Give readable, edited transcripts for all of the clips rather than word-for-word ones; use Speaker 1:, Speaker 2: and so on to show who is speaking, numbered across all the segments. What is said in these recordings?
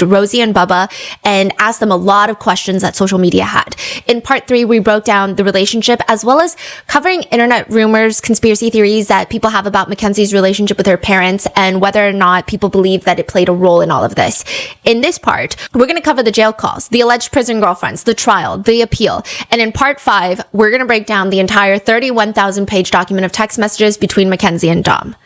Speaker 1: Rosie and Bubba and asked them a lot of questions that social media had. In part 3, we broke down the relationship as well as covering internet rumors, conspiracy theories that people have about Mackenzie's relationship with her parents and whether or not people believe that it played a role in all of this. In this part, we're going to cover the jail calls, the alleged prison girlfriends, the trial, the appeal. And in part 5, we're going to break down the entire 31,000 page document of text messages between Mackenzie and Dom.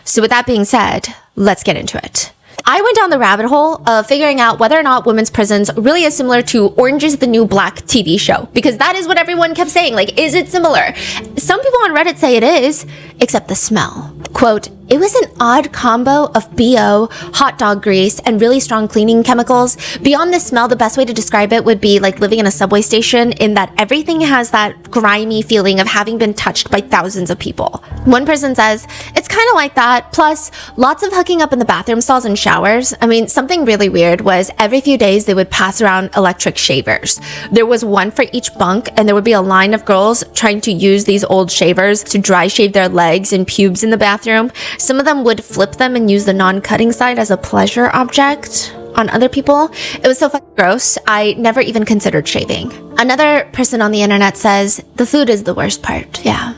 Speaker 1: So with that being said, let's get into it. I went down the rabbit hole of figuring out whether or not women's prisons really is similar to Orange is the New Black TV show, because that is what everyone kept saying. Like, is it similar? Some people on Reddit say it is, except the smell. Quote, it was an odd combo of BO, hot dog grease, and really strong cleaning chemicals. Beyond the smell, the best way to describe it would be like living in a subway station, in that everything has that grimy feeling of having been touched by thousands of people. One person says, it's kind of like that, plus lots of hooking up in the bathroom stalls and showers. I mean, something really weird was every few days they would pass around electric shavers. There was one for each bunk, and there would be a line of girls trying to use these old shavers to dry shave their legs and pubes in the bathroom. Some of them would flip them and use the non-cutting side as a pleasure object on other people. It was so fucking gross, I never even considered shaving. Another person on the internet says, the food is the worst part, yeah.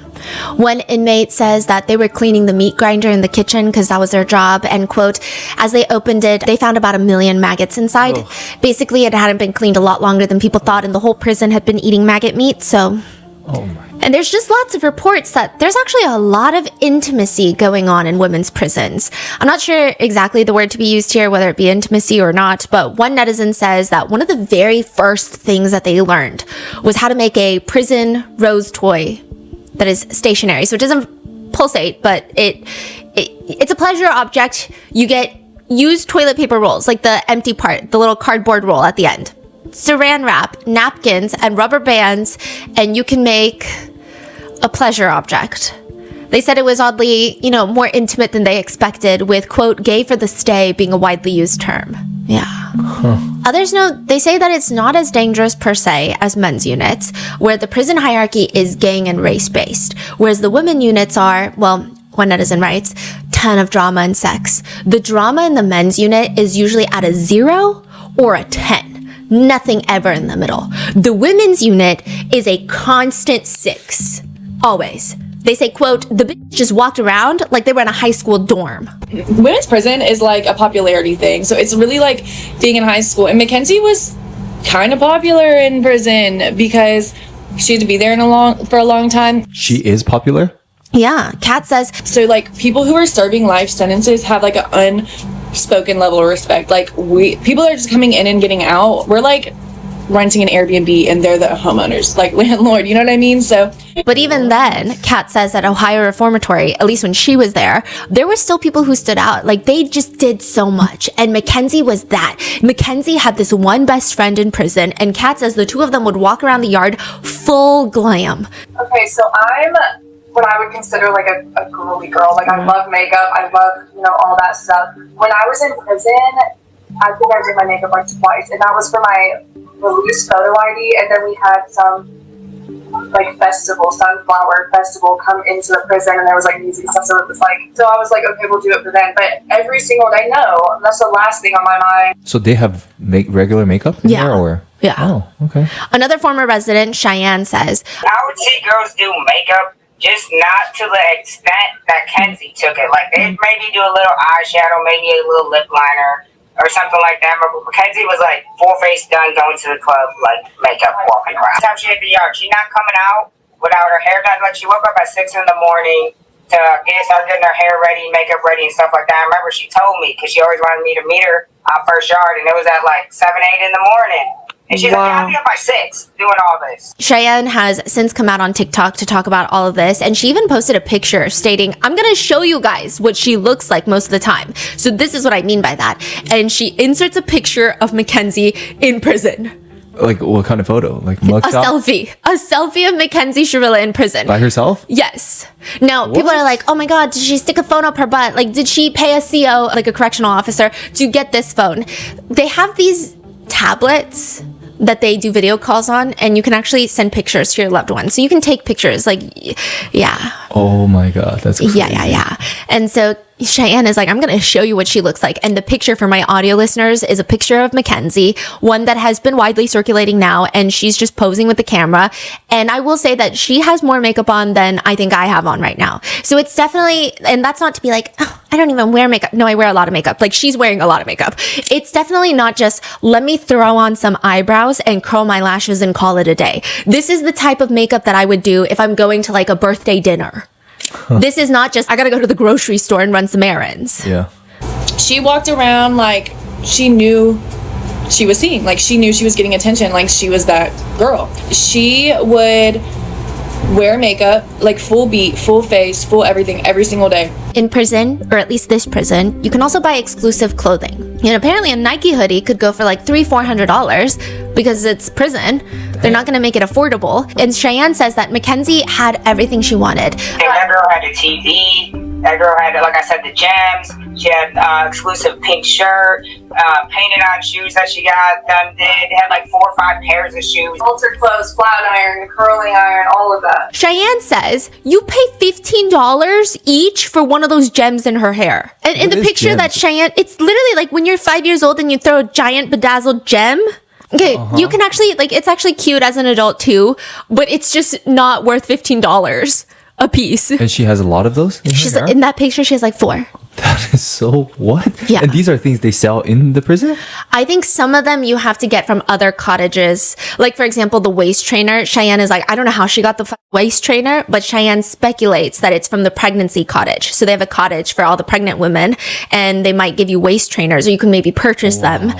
Speaker 1: One inmate says that they were cleaning the meat grinder in the kitchen because that was their job, and quote, as they opened it, they found about 1 million maggots inside. Oh. Basically, it hadn't been cleaned a lot longer than people thought, and the whole prison had been eating maggot meat, so... Oh my. And there's just lots of reports that there's actually a lot of intimacy going on in women's prisons. I'm not sure exactly the word to be used here, whether it be intimacy or not, but one netizen says that one of the very first things that they learned was how to make a prison rose toy that is stationary. So it doesn't pulsate, but it's a pleasure object. You get used toilet paper rolls, like the empty part, the little cardboard roll at the end. Saran wrap, napkins, and rubber bands, and you can make a pleasure object. They said it was oddly, more intimate than they expected, with, quote, gay for the stay being a widely used term. Yeah. Huh. Others note, they say that it's not as dangerous per se as men's units, where the prison hierarchy is gang and race-based, whereas the women units are, well, one netizen writes, ton of drama and sex. The drama in the men's unit is usually at a 0 or a 10. Nothing ever in the middle. The women's unit is a constant 6. Always. They say, quote, the bitch just walked around like they were in a high school dorm.
Speaker 2: Women's prison is like a popularity thing. So it's really like being in high school. And Mackenzie was kind of popular in prison because she had to be there for a long time.
Speaker 3: She is popular?
Speaker 1: Yeah. Kat says,
Speaker 2: so like people who are serving life sentences have like an unspoken level of respect. Like people are just coming in and getting out. We're like renting an Airbnb and they're the homeowners, like landlord, you know what I mean? So,
Speaker 1: but even then, Kat says at Ohio Reformatory, at least when she was there were still people who stood out. Like they just did so much. And Mackenzie was that. Mackenzie had this one best friend in prison, and Kat says the two of them would walk around the yard full glam.
Speaker 4: Okay, so I'm what I would consider like a girly girl. Like I love makeup, I love, all that stuff. When I was in prison, I think I did my makeup like twice, and that was for my release photo ID, and then we had some like sunflower festival come into the prison, and there was like music and stuff, so it was like, so I was like, okay, we'll do it for then. But every single day, no, that's the last thing on my mind.
Speaker 3: So they have regular makeup in there, or?
Speaker 1: Yeah.
Speaker 3: Oh, okay.
Speaker 1: Another former resident, Cheyenne, says,
Speaker 5: I would see girls do makeup, just not to the extent that Kenzie took it. Like, they maybe do a little eyeshadow, maybe a little lip liner, or something like that. But Mackenzie was like full face done, going to the club, like makeup, walking around. That's how she hit the yard. She's not coming out without her hair done. Like, she woke up at 6 in the morning to start getting her hair ready, makeup ready, and stuff like that. I remember she told me, because she always wanted me to meet her on First Yard, and it was at like 7, 8 in the morning. And she's like, yeah, I'll be up by 6 doing all this.
Speaker 1: Cheyenne has since come out on TikTok to talk about all of this, and she even posted a picture stating, I'm going to show you guys what she looks like most of the time. So this is what I mean by that. And she inserts a picture of Mackenzie in prison.
Speaker 3: Like, what kind of photo? Like mugshot?
Speaker 1: A selfie of Mackenzie Sharilla in prison.
Speaker 3: By herself?
Speaker 1: Yes. Now, people are like, oh my God, did she stick a phone up her butt? Like, did she pay a CO, like a correctional officer, to get this phone? They have these tablets that they do video calls on, and you can actually send pictures to your loved ones. So you can take pictures, like, yeah.
Speaker 3: Oh my God, that's crazy.
Speaker 1: Yeah. And so Cheyenne is like, I'm going to show you what she looks like. And the picture for my audio listeners is a picture of Mackenzie, one that has been widely circulating now. And she's just posing with the camera. And I will say that she has more makeup on than I think I have on right now. So it's definitely, and that's not to be like, oh, I don't even wear makeup. No, I wear a lot of makeup. Like she's wearing a lot of makeup. It's definitely not just, let me throw on some eyebrows and curl my lashes and call it a day. This is the type of makeup that I would do if I'm going to like a birthday dinner. This is not just, I gotta go to the grocery store and run some errands.
Speaker 3: Yeah.
Speaker 2: She walked around like she knew she was seen. Like she knew she was getting attention. Like she was that girl. She would wear makeup, like full beat, full face, full everything, every single day.
Speaker 1: In prison, or at least this prison, you can also buy exclusive clothing. And apparently a Nike hoodie could go for like $300-400 because it's prison. They're not going to make it affordable. And Cheyenne says that Mackenzie had everything she wanted.
Speaker 5: That girl had a TV. That girl had, like I said, the gems. She had exclusive pink shirt, painted on shoes that she got done did. Had like 4 or 5 pairs of shoes.
Speaker 4: Altered clothes, flat iron, curling iron, all of that.
Speaker 1: Cheyenne says you pay $15 each for one of those gems in her hair. And in the picture that Cheyenne, it's literally like when you're 5 years old and you throw a giant bedazzled gem. Okay, you can actually, like, it's actually cute as an adult too, but it's just not worth $15 a piece.
Speaker 3: And she has a lot of those in her hair?
Speaker 1: In that picture, she has like 4.
Speaker 3: That is so what?
Speaker 1: Yeah.
Speaker 3: And these are things they sell in the prison?
Speaker 1: I think some of them you have to get from other cottages. Like, for example, the waist trainer. Cheyenne is like, I don't know how she got the waist trainer, but Cheyenne speculates that it's from the pregnancy cottage. So they have a cottage for all the pregnant women and they might give you waist trainers or you can maybe purchase them.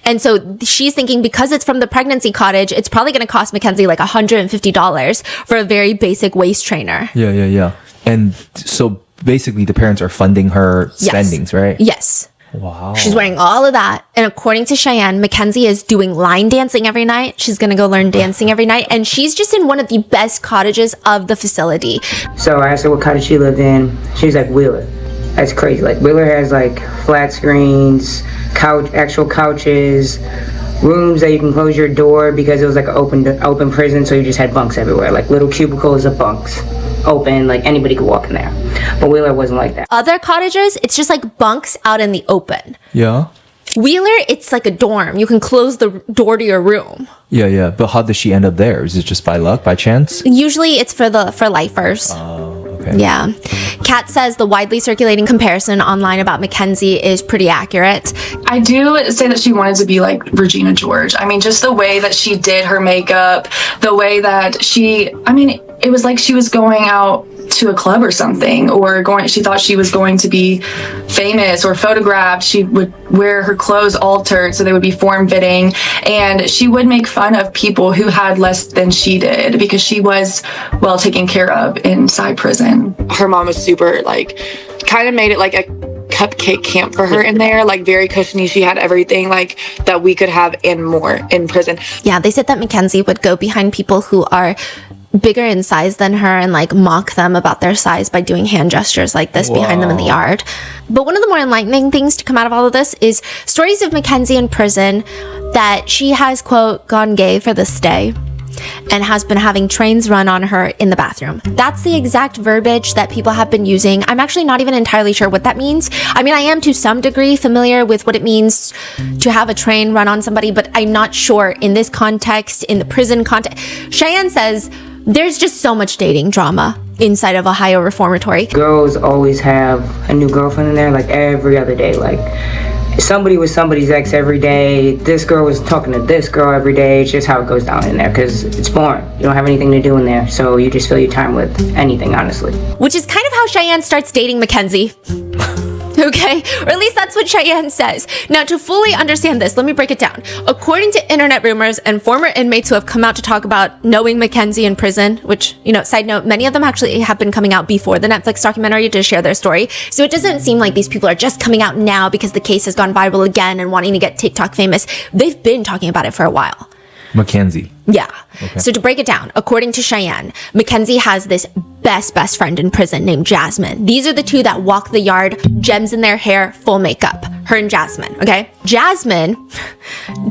Speaker 1: And so she's thinking because it's from the pregnancy cottage, it's probably going to cost Mackenzie like $150 for a very basic waist trainer.
Speaker 3: Yeah. And so basically the parents are funding her spendings, right?
Speaker 1: Yes.
Speaker 3: Wow.
Speaker 1: She's wearing all of that. And according to Cheyenne, Mackenzie is doing line dancing every night. She's going to go learn dancing every night. And she's just in one of the best cottages of the facility.
Speaker 6: So I asked her what cottage she lived in. She was like, Wheeler. That's crazy. Like Wheeler has like flat screens, actual couches, rooms that you can close your door because it was like an open prison. So you just had bunks everywhere, like little cubicles of bunks. Open, like anybody could walk in there. But Wheeler wasn't like that.
Speaker 1: Other cottages, it's just like bunks out in the open.
Speaker 3: Yeah.
Speaker 1: Wheeler, it's like a dorm. You can close the door to your room.
Speaker 3: Yeah. But how does she end up there? Is it just by luck, by chance?
Speaker 1: Usually it's for lifers.
Speaker 3: Okay.
Speaker 1: Yeah. Kat says the widely circulating comparison online about Mackenzie is pretty accurate.
Speaker 7: I do say that she wanted to be like Regina George. I mean, just the way that she did her makeup, the way that it was like she was going out to a club or something, or she thought she was going to be famous or photographed. She would wear her clothes altered so they would be form-fitting, and she would make fun of people who had less than she did because she was well taken care of inside prison.
Speaker 2: Her mom was super, like, kind of made it like a cupcake camp for her in there, like very cushiony. She had everything like that we could have and more in prison.
Speaker 1: Yeah, they said that Mackenzie would go behind people who are bigger in size than her and like mock them about their size by doing hand gestures like this behind them in the yard. But one of the more enlightening things to come out of all of this is stories of Mackenzie in prison that she has, quote, gone gay for this day and has been having trains run on her in the bathroom. That's the exact verbiage that people have been using. I'm actually not even entirely sure what that means. I mean, I am to some degree familiar with what it means to have a train run on somebody, but I'm not sure in this context, in the prison context. Cheyenne says there's just so much dating drama inside of Ohio Reformatory.
Speaker 6: Girls always have a new girlfriend in there, like every other day. Like somebody was somebody's ex every day. This girl was talking to this girl every day. It's just how it goes down in there because it's boring. You don't have anything to do in there, so you just fill your time with anything, honestly.
Speaker 1: Which is kind of how Cheyenne starts dating Mackenzie. Okay? Or at least that's what Cheyenne says. Now, to fully understand this, let me break it down. According to internet rumors and former inmates who have come out to talk about knowing Mackenzie in prison, which, side note, many of them actually have been coming out before the Netflix documentary to share their story. So it doesn't seem like these people are just coming out now because the case has gone viral again and wanting to get TikTok famous. They've been talking about it for a while.
Speaker 3: Mackenzie.
Speaker 1: Yeah. Okay. So to break it down, according to Cheyenne, Mackenzie has this best friend in prison named Jasmine. These are the two that walk the yard, gems in their hair, full makeup. Her and Jasmine, okay? Jasmine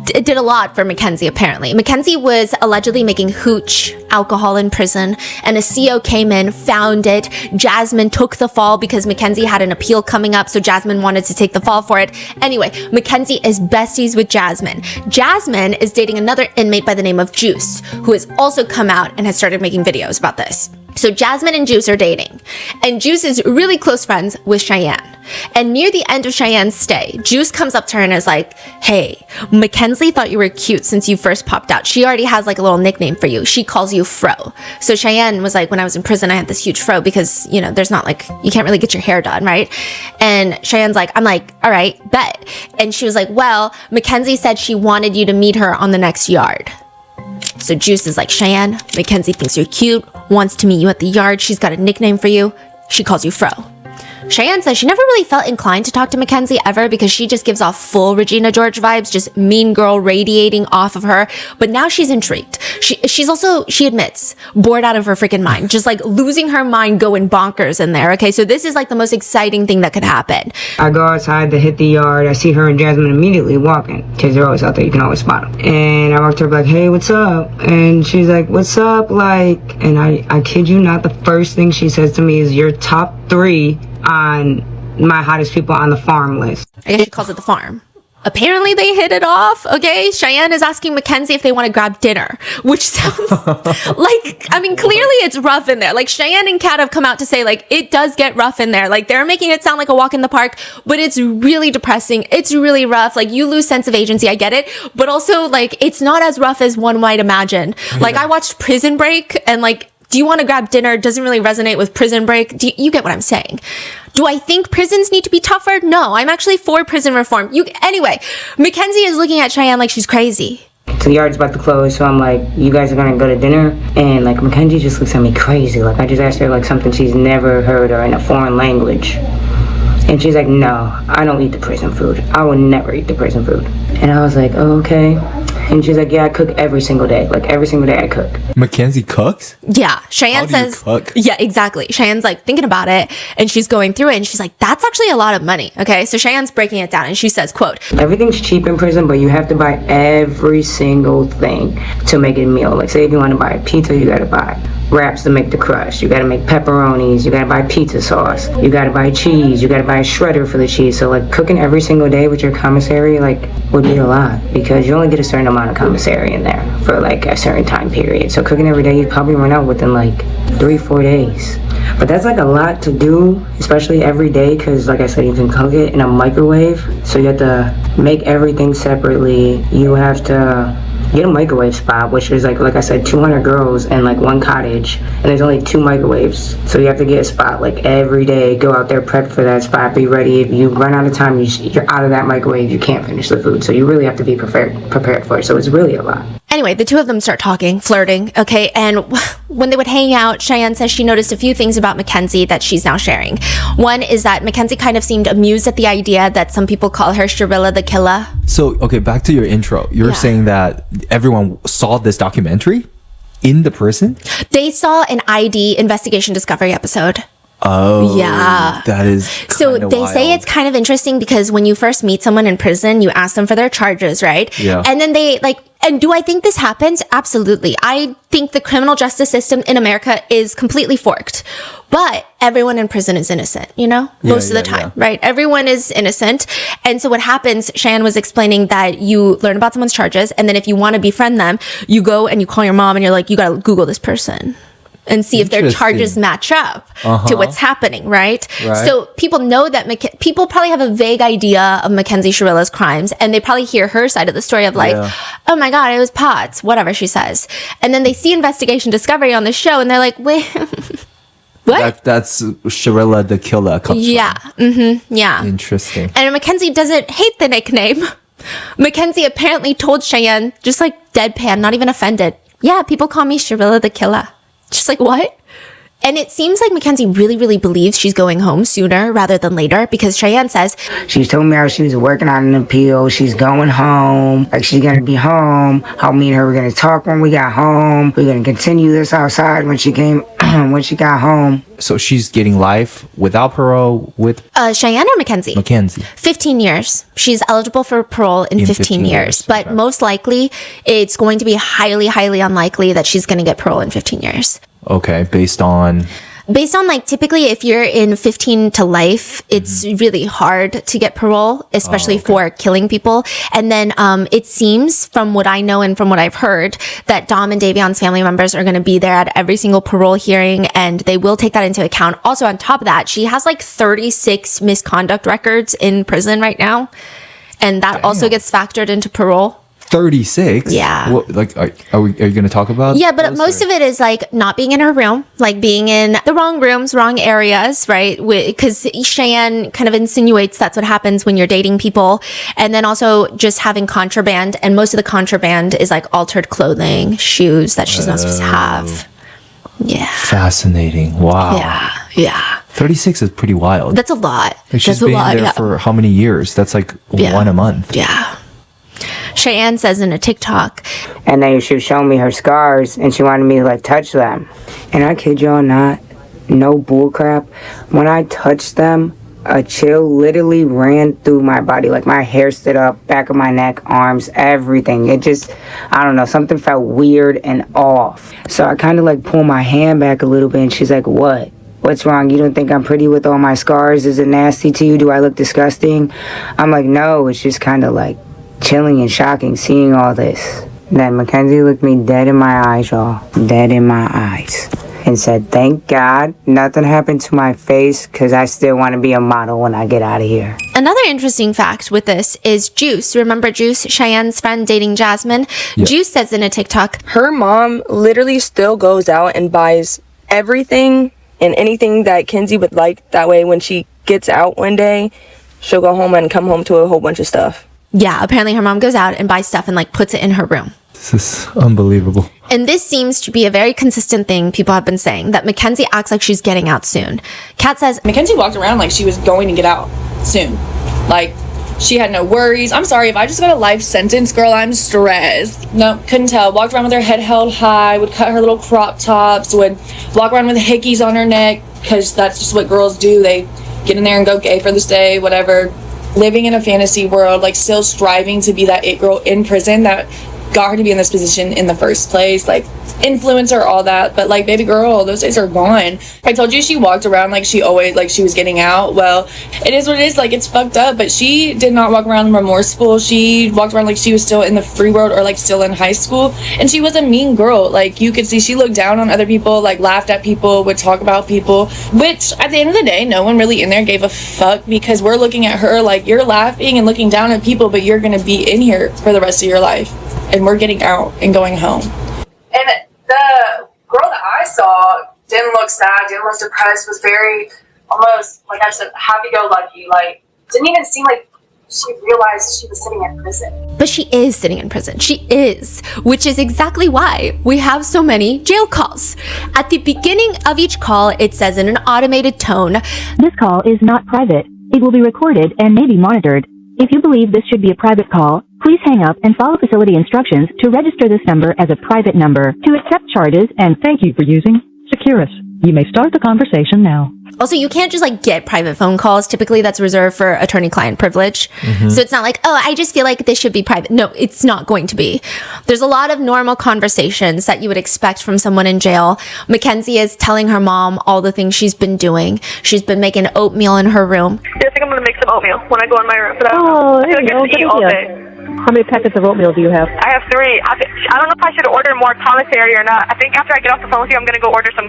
Speaker 1: did a lot for Mackenzie, apparently. Mackenzie was allegedly making hooch alcohol in prison, and a CO came in, found it. Jasmine took the fall because Mackenzie had an appeal coming up, so Jasmine wanted to take the fall for it. Anyway, Mackenzie is besties with Jasmine. Jasmine is dating another inmate by the name of Juice, who has also come out and has started making videos about this. So Jasmine and Juice are dating, and Juice is really close friends with Cheyenne. And near the end of Cheyenne's stay, Juice comes up to her and is like, hey, Mackenzie thought you were cute since you first popped out. She already has like a little nickname for you. She calls you Fro. So Cheyenne was like, when I was in prison, I had this huge fro because, you know, there's not like, you can't really get your hair done, right? And Cheyenne's like, I'm like, all right, bet. And she was like, well, Mackenzie said she wanted you to meet her on the next yard. So Juice is like, Cheyenne, Mackenzie thinks you're cute, wants to meet you at the yard. She's got a nickname for you. She calls you Fro. Cheyenne says she never really felt inclined to talk to Mackenzie ever because she just gives off full Regina George vibes, just mean girl radiating off of her. But now she's intrigued. She's also, she admits, bored out of her freaking mind, just like losing her mind, going bonkers in there. Okay, so this is like the most exciting thing that could happen.
Speaker 6: I go outside to hit the yard. I see her and Jasmine immediately walking because they're always out there. You can always spot them. And I walk to her like, hey, what's up? And she's like, what's up? Like, and I kid you not, the first thing she says to me is, you're top 3 on my hottest people on the farm list.
Speaker 1: I guess she calls it the farm. Apparently they hit it off, okay? Cheyenne is asking Mackenzie if they want to grab dinner, which sounds like, I mean, clearly it's rough in there. Like, Cheyenne and Kat have come out to say, like, it does get rough in there. Like, they're making it sound like a walk in the park, but it's really depressing. It's really rough. Like, you lose sense of agency. I get it. But also, like, it's not as rough as one might imagine. Like, I watched Prison Break, and, like, do you want to grab dinner doesn't really resonate with Prison Break. You get what I'm saying? Do I think prisons need to be tougher? No, I'm actually for prison reform. Anyway, Mackenzie is looking at Cheyenne like she's crazy.
Speaker 6: So the yard's about to close, so I'm like, you guys are gonna go to dinner? And like, Mackenzie just looks at me crazy. Like, I just asked her like something she's never heard or in a foreign language. And she's like, no, I don't eat the prison food. I will never eat the prison food. And I was like, oh, okay. And she's like, yeah, I cook every single day. Like, every single day I cook.
Speaker 3: Mackenzie cooks?
Speaker 1: Yeah. Cheyenne
Speaker 3: How do you
Speaker 1: says,
Speaker 3: cook?
Speaker 1: yeah, exactly. Cheyenne's like thinking about it, and she's going through it, and she's like, that's actually a lot of money. Okay. So Cheyenne's breaking it down, and she says, quote,
Speaker 6: everything's cheap in prison, but you have to buy every single thing to make it a meal. Like, say if you want to buy a pizza, you got to buy wraps to make the crust. You got to make pepperonis. You got to buy pizza sauce. You got to buy cheese. You got to buy a shredder for the cheese. So like, cooking every single day with your commissary, like, would be a lot because you only get a certain amount of commissary in there for like a certain time period. So cooking every day, you'd probably run out within like 3-4 days. But that's like a lot to do, especially every day, because like I said, you can cook it in a microwave. So you have to make everything separately. You have to get a microwave spot, which is like I said, 200 girls and like one cottage, and there's only 2 microwaves. So you have to get a spot like every day, go out there, prep for that spot, be ready. If you run out of time, you're out of that microwave, you can't finish the food. So you really have to be prepared for it. So it's really a lot.
Speaker 1: Anyway, the two of them start talking, flirting, okay? And when they would hang out, Cheyenne says she noticed a few things about Mackenzie that she's now sharing. One is that Mackenzie kind of seemed amused at the idea that some people call her Shirilla the Killer.
Speaker 3: So, okay, back to your intro. You're saying that everyone saw this documentary in the prison?
Speaker 1: They saw an ID investigation discovery episode.
Speaker 3: Oh,
Speaker 1: yeah.
Speaker 3: That is
Speaker 1: so they
Speaker 3: wild.
Speaker 1: say it's kind of interesting because when you first meet someone in prison, you ask them for their charges, right?
Speaker 3: Yeah.
Speaker 1: And then they like, and do I think this happens? Absolutely. I think the criminal justice system in America is completely forked, but everyone in prison is innocent, you know, most of the time, right? Everyone is innocent. And so what happens, Cheyenne was explaining that you learn about someone's charges. And then if you want to befriend them, you go and you call your mom and you're like, you got to Google this person and see if their charges match up to what's happening, right? So people know that people probably have a vague idea of Mackenzie Shirilla's crimes, and they probably hear her side of the story of like, oh my God, it was pots, whatever she says. And then they see Investigation Discovery on the show, and they're like, wait, what?
Speaker 3: That's Shirilla the Killer.
Speaker 1: Yeah. Mm-hmm. Yeah.
Speaker 3: Interesting.
Speaker 1: And Mackenzie doesn't hate the nickname. Mackenzie apparently told Cheyenne, just like deadpan, not even offended, yeah, people call me Shirilla the Killer. Just like, what? And it seems like Mackenzie really, really believes she's going home sooner rather than later, because Cheyenne says
Speaker 6: She told me how she was working on an appeal. She's going home. Like, she's gonna be home. How me and her were gonna talk when we got home. We're gonna continue this outside when she came, when she got home.
Speaker 3: So she's getting life without parole with
Speaker 1: Cheyenne or Mackenzie?
Speaker 3: Mackenzie.
Speaker 1: 15 years. She's eligible for parole in 15 years. But
Speaker 3: okay.
Speaker 1: most likely, it's going to be highly, highly unlikely that she's going to get parole in 15 years.
Speaker 3: Okay, based on
Speaker 1: like, typically if you're in 15 to life, it's really hard to get parole, especially for killing people. And then it seems, from what I know and from what I've heard, that Dom and Davion's family members are going to be there at every single parole hearing, and they will take that into account. Also, on top of that, she has like 36 misconduct records in prison right now, and that also gets factored into parole.
Speaker 3: 36.
Speaker 1: Yeah.
Speaker 3: What, like, are you going to talk about?
Speaker 1: Yeah, but most of it is like not being in her room, like being in the wrong rooms, wrong areas, right? Because Cheyenne kind of insinuates that's what happens when you're dating people. And then also just having contraband. And most of the contraband is like altered clothing, shoes that she's not supposed to have. Yeah.
Speaker 3: Fascinating. Wow.
Speaker 1: Yeah.
Speaker 3: 36 is pretty wild.
Speaker 1: That's a lot.
Speaker 3: Like, she's
Speaker 1: That's a
Speaker 3: been
Speaker 1: lot.
Speaker 3: there for how many years? That's like one a month.
Speaker 1: Yeah. Cheyenne says in a TikTok,
Speaker 6: And then she was showing me her scars, and she wanted me to, like, touch them. And I kid y'all not, no bullcrap. When I touched them, a chill literally ran through my body. Like, my hair stood up, back of my neck, arms, everything. It just, I don't know, something felt weird and off. So I kind of, like, pulled my hand back a little bit, and she's like, what? What's wrong? You don't think I'm pretty with all my scars? Is it nasty to you? Do I look disgusting? I'm like, no, it's just kind of, like, chilling and shocking seeing all this. Then Mackenzie looked me dead in my eyes, y'all. Dead in my eyes. And said, thank God nothing happened to my face, because I still want to be a model when I get out of here.
Speaker 1: Another interesting fact with this is Juice. Remember Juice, Cheyenne's friend dating Jasmine?
Speaker 3: Yeah.
Speaker 1: Juice says in a TikTok,
Speaker 8: her mom literally still goes out and buys everything and anything that Kenzie would like. That way when she gets out one day, she'll go home and come home to a whole bunch of stuff.
Speaker 1: yeah, apparently her mom goes out and buys stuff and like puts it in her room.
Speaker 3: This is unbelievable.
Speaker 1: And this seems to be a very consistent thing people have been saying, that Mackenzie acts like she's getting out soon. Kat says,
Speaker 2: Mackenzie walked around like she was going to get out soon. Like, she had no worries. I'm sorry, if I just got a life sentence, girl, I'm stressed. No, couldn't tell. Walked around with her head held high, would cut her little crop tops, would walk around with hickeys on her neck, because that's just what girls do. They get in there and go gay for this day, whatever. Living in a fantasy world, like still striving to be that it girl in prison that got her to be in this position in the first place, like influencer, all that. But like, baby girl, those days are gone. I told you she walked around like she always, like she was getting out. Well, it is what it is. Like, it's fucked up, but she did not walk around remorseful. She walked around like she was still in the free world, or like still in high school. And she was a mean girl. Like, you could see she looked down on other people, like laughed at people, would talk about people, which at the end of the day, no one really in there gave a fuck, because we're looking at her like, you're laughing and looking down at people, but you're gonna be in here for the rest of your life. And we're getting out and going home.
Speaker 4: And the girl that I saw didn't look sad, didn't look depressed, was very, almost, like I said, happy-go-lucky. Like, didn't even seem like she realized she was sitting in prison.
Speaker 1: but she is sitting in prison. She is, which is exactly why we have so many jail calls. At the beginning of each call, it says in an automated tone,
Speaker 9: This call is not private. It will be recorded and may be monitored. If you believe this should be a private call, please hang up and follow facility instructions to register this number as a private number. To accept charges and thank you for using Securus. You may start the conversation now.
Speaker 1: Also, you can't just like get private phone calls. Typically that's reserved for attorney-client privilege. So it's not like, oh, I just feel like this should be private. No, it's not going to be. There's a lot of normal conversations that you would expect from someone in jail. Mackenzie is telling her mom all the things she's been doing. She's been making oatmeal in her room.
Speaker 10: Yeah, I think I'm going to make some oatmeal when I go in my room. But
Speaker 9: Oh,
Speaker 10: I
Speaker 9: there you go.
Speaker 10: get to eat
Speaker 9: Good
Speaker 10: all
Speaker 9: idea.
Speaker 10: day.
Speaker 9: How many packets of oatmeal do you have?
Speaker 10: I have 3. I don't know if I should order more commissary or not. I think after I get off the phone with you, I'm going to go order some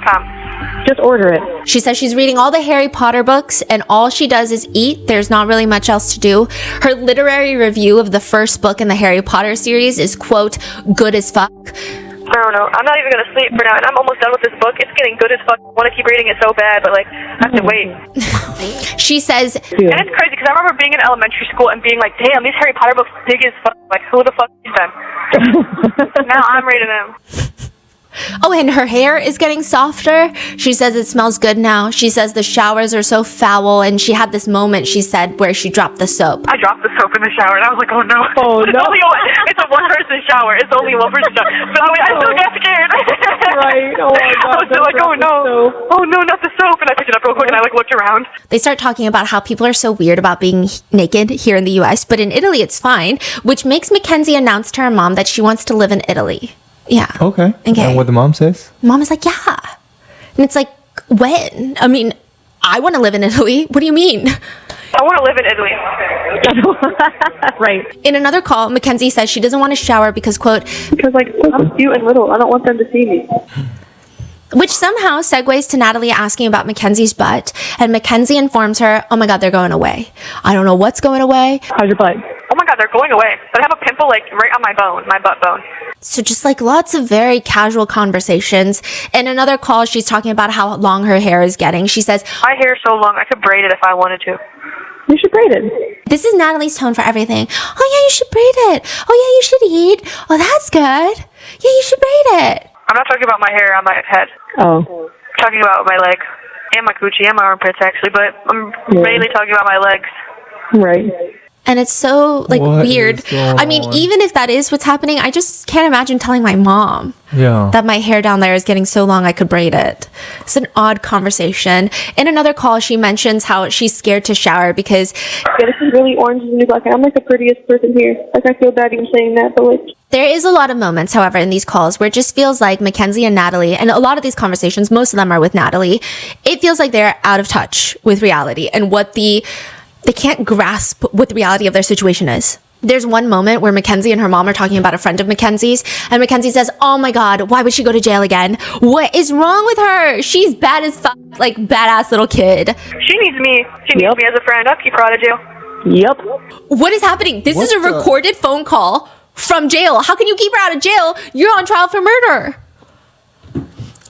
Speaker 9: Just order it.
Speaker 1: She says she's reading all the Harry Potter books and all she does is eat. There's not really much else to do. Her literary review of the first book in the Harry Potter series is, quote, good as fuck.
Speaker 10: I don't know. I'm not even going to sleep for now, and I'm almost done with this book. It's getting good as fuck. I want to keep reading it so bad, but, like, I have to wait.
Speaker 1: She says,
Speaker 10: And it's crazy, because I remember being in elementary school and being like, damn, these Harry Potter books big as fuck. Like, who the fuck reads them? Now I'm reading them.
Speaker 1: Oh, and her hair is getting softer. She says it smells good now. She says the showers are so foul, and she had this moment, she said, where she dropped the soap.
Speaker 10: I dropped the soap in the shower, and I was like, oh no.
Speaker 8: Oh, no.
Speaker 10: It's a one-person shower. It's only one person shower. But I still got scared.
Speaker 8: Right. Oh my God.
Speaker 10: I was still like, oh no. Oh no, not the soap. And I picked it up real quick, and I looked around.
Speaker 1: They start talking about how people are so weird about being naked here in the US, but in Italy it's fine, which makes Mackenzie announce to her mom that she wants to live in Italy. Yeah.
Speaker 3: Okay. And what the mom says?
Speaker 1: Mom is like, yeah. And it's like, when? I mean, I want to live in Italy. What do you mean?
Speaker 10: I want to live in Italy.
Speaker 8: Right.
Speaker 1: In another call, Mackenzie says she doesn't want to shower because, quote,
Speaker 10: Because, like, I'm cute and little. I don't want them to see me.
Speaker 1: which somehow segues to Natalie asking about Mackenzie's butt. And Mackenzie informs her, oh my God, they're going away. I don't know what's going away.
Speaker 8: How's your butt?
Speaker 10: Oh my God, they're going away. But I have a pimple, like, right on my bone, my butt bone.
Speaker 1: So just like lots of very casual conversations. In another call, she's talking about how long her hair is getting. She says,
Speaker 10: My hair is so long, I could braid it if I wanted to.
Speaker 8: You should braid it.
Speaker 1: this is Natalie's tone for everything. Oh yeah, you should braid it. Oh yeah, you should eat. Oh, that's good. Yeah, you should braid it.
Speaker 10: I'm not talking about my hair on my head.
Speaker 8: Oh.
Speaker 10: I'm talking about my legs and my coochie and my armpits, actually. But I'm mainly talking about my legs.
Speaker 8: Right.
Speaker 1: And it's so like
Speaker 3: What
Speaker 1: weird.
Speaker 3: is going
Speaker 1: I mean,
Speaker 3: on?
Speaker 1: even if that is what's happening, I just can't imagine telling my mom
Speaker 3: Yeah.
Speaker 1: that my hair down there is getting so long I could braid it. It's an odd conversation. In another call, she mentions how she's scared to shower because
Speaker 10: Yeah, this is really orange and black, and I'm like the prettiest person here. Like, I feel bad even saying that, but like...
Speaker 1: there is a lot of moments, however, in these calls where it just feels like Mackenzie and Natalie, and a lot of these conversations, most of them are with Natalie, it feels like they're out of touch with reality and what they can't grasp what the reality of their situation is. There's one moment where Mackenzie and her mom are talking about a friend of Mackenzie's, and Mackenzie says, oh my God, why would she go to jail again? What is wrong with her? She's bad as fuck, like badass little kid.
Speaker 10: She needs me. She needs me as a friend. I'll keep her out of jail.
Speaker 8: Yep.
Speaker 1: What is happening? This is a
Speaker 3: What the-
Speaker 1: recorded phone call from jail. How can you keep her out of jail? You're on trial for murder.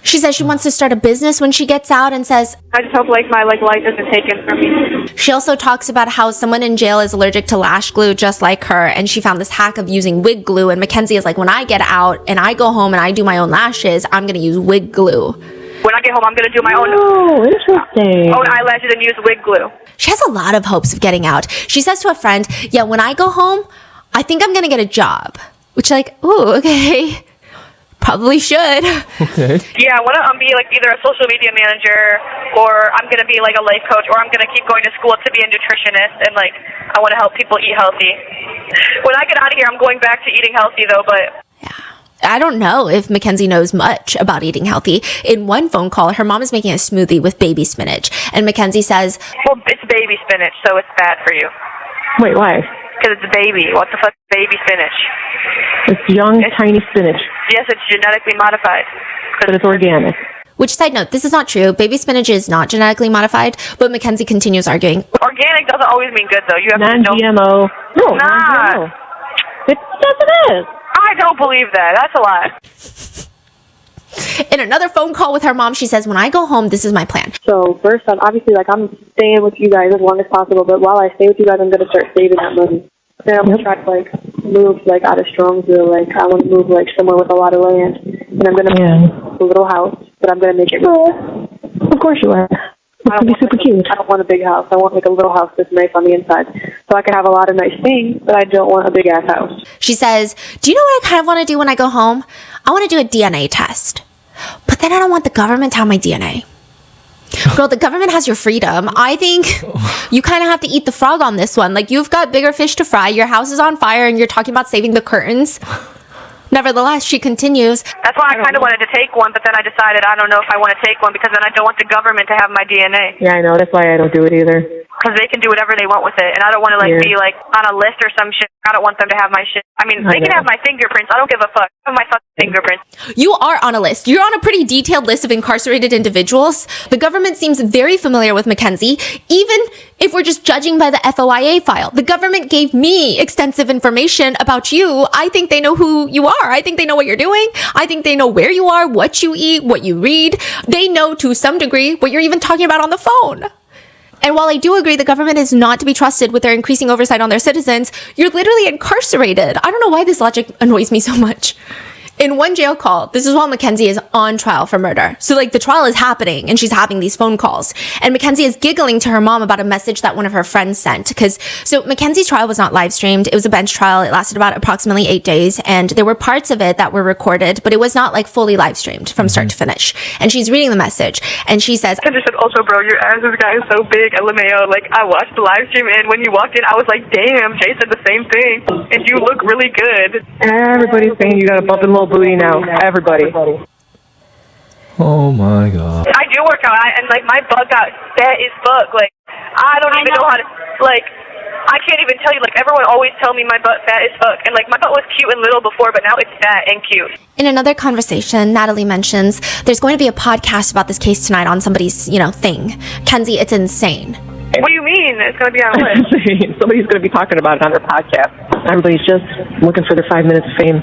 Speaker 1: She says she wants to start a business when she gets out and says,
Speaker 10: I just hope, like, my, like, life isn't taken from me.
Speaker 1: she also talks about how someone in jail is allergic to lash glue just like her, and she found this hack of using wig glue, and Mackenzie is like, when I get out and I go home and I do my own lashes, I'm gonna use wig glue.
Speaker 10: When I get home, I'm going to do my own...
Speaker 8: Oh, interesting.
Speaker 10: own eyelashes and use wig glue.
Speaker 1: She has a lot of hopes of getting out. She says to a friend, yeah, when I go home, I think I'm gonna get a job. Which, like, ooh, okay. Probably should.
Speaker 3: Okay.
Speaker 10: Yeah, I want to be, like, either a social media manager, or I'm going to be, like, a life coach, or I'm going to keep going to school to be a nutritionist, and, like, I want to help people eat healthy. When I get out of here, I'm going back to eating healthy, though, but...
Speaker 1: I don't know if Mackenzie knows much about eating healthy. In one phone call, her mom is making a smoothie with baby spinach, and Mackenzie says,
Speaker 10: Well, it's baby spinach, so it's bad for you.
Speaker 8: Wait, why?
Speaker 10: Because it's a baby. What the fuck is baby spinach?
Speaker 8: It's young, tiny spinach,
Speaker 10: Yes, it's genetically modified.
Speaker 8: but it's organic.
Speaker 1: which, side note, this is not true. Baby spinach is not genetically modified, but Mackenzie continues arguing.
Speaker 10: Organic doesn't always mean good, though. You have to know...
Speaker 8: Non-GMO. No,
Speaker 10: Nah.
Speaker 8: non-GMO. Yes, it is.
Speaker 10: I don't believe that. That's a lie.
Speaker 1: In another phone call with her mom, she says, when I go home, this is my plan.
Speaker 10: So, first, obviously, like, I'm staying with you guys as long as possible, but while I stay with you guys, I'm going to start saving that money. Then I'm going to try to, like, move, like, out of Strongsville. Like, I want to move, like, somewhere with a lot of land. And I'm going to make a little house, but I'm going to make it...
Speaker 8: Of course you are. It's going to be super cute.
Speaker 10: I don't want a big house. I want, like, a little house that's nice on the inside. So I can have a lot of nice things, but I don't want a big-ass house.
Speaker 1: She says, do you know what I kind of want to do when I go home? I want to do a DNA test. But then I don't want the government to have my DNA. Girl, the government has your freedom. I think you kind of have to eat the frog on this one. Like, you've got bigger fish to fry. Your house is on fire and you're talking about saving the curtains. Nevertheless, she continues.
Speaker 10: That's why I kind of wanted to take one, but then I decided I don't know if I want to take one because then I don't want the government to have my DNA.
Speaker 8: Yeah, I know. That's why I don't do it either.
Speaker 10: Because they can do whatever they want with it. And I don't want to, like, be, like, on a list or some shit. I don't want them to have my shit. I mean, they can have my fingerprints. I don't give a fuck. Have my fucking fingerprints.
Speaker 1: You are on a list. You're on a pretty detailed list of incarcerated individuals. The government seems very familiar with Mackenzie, even if we're just judging by the FOIA file. The government gave me extensive information about you. I think they know who you are. I think they know what you're doing. I think they know where you are, what you eat, what you read. They know to some degree what you're even talking about on the phone. And while I do agree the government is not to be trusted with their increasing oversight on their citizens, you're literally incarcerated. I don't know why this logic annoys me so much. In one jail call, this is while Mackenzie is on trial for murder. So like the trial is happening and she's having these phone calls. And Mackenzie is giggling to her mom about a message that one of her friends sent. So Mackenzie's trial was not live streamed. It was a bench trial. It lasted about approximately 8 days. And there were parts of it that were recorded, but it was not like fully live streamed from start to finish. And she's reading the message and she says,
Speaker 11: I just said, also, bro, your ass has gotten so big, LMAO. Like, I watched the live stream and when you walked in, I was like, damn, Jay said the same thing. And you look really good.
Speaker 8: Everybody's saying you got a bumping little booty now. Everybody.
Speaker 3: Oh my god.
Speaker 11: I do work out, and like my butt got fat as fuck. Like, I don't even know how to, like, I can't even tell you. Like, everyone always tell me my butt fat as fuck, and like my butt was cute and little before, but now it's fat and cute.
Speaker 1: in another conversation, Natalie mentions there's going to be a podcast about this case tonight on somebody's, thing. Kenzie, it's insane.
Speaker 11: What do you mean? It's going to be on what?
Speaker 8: Somebody's going to be talking about it on their podcast. Everybody's just looking for their 5 minutes of fame.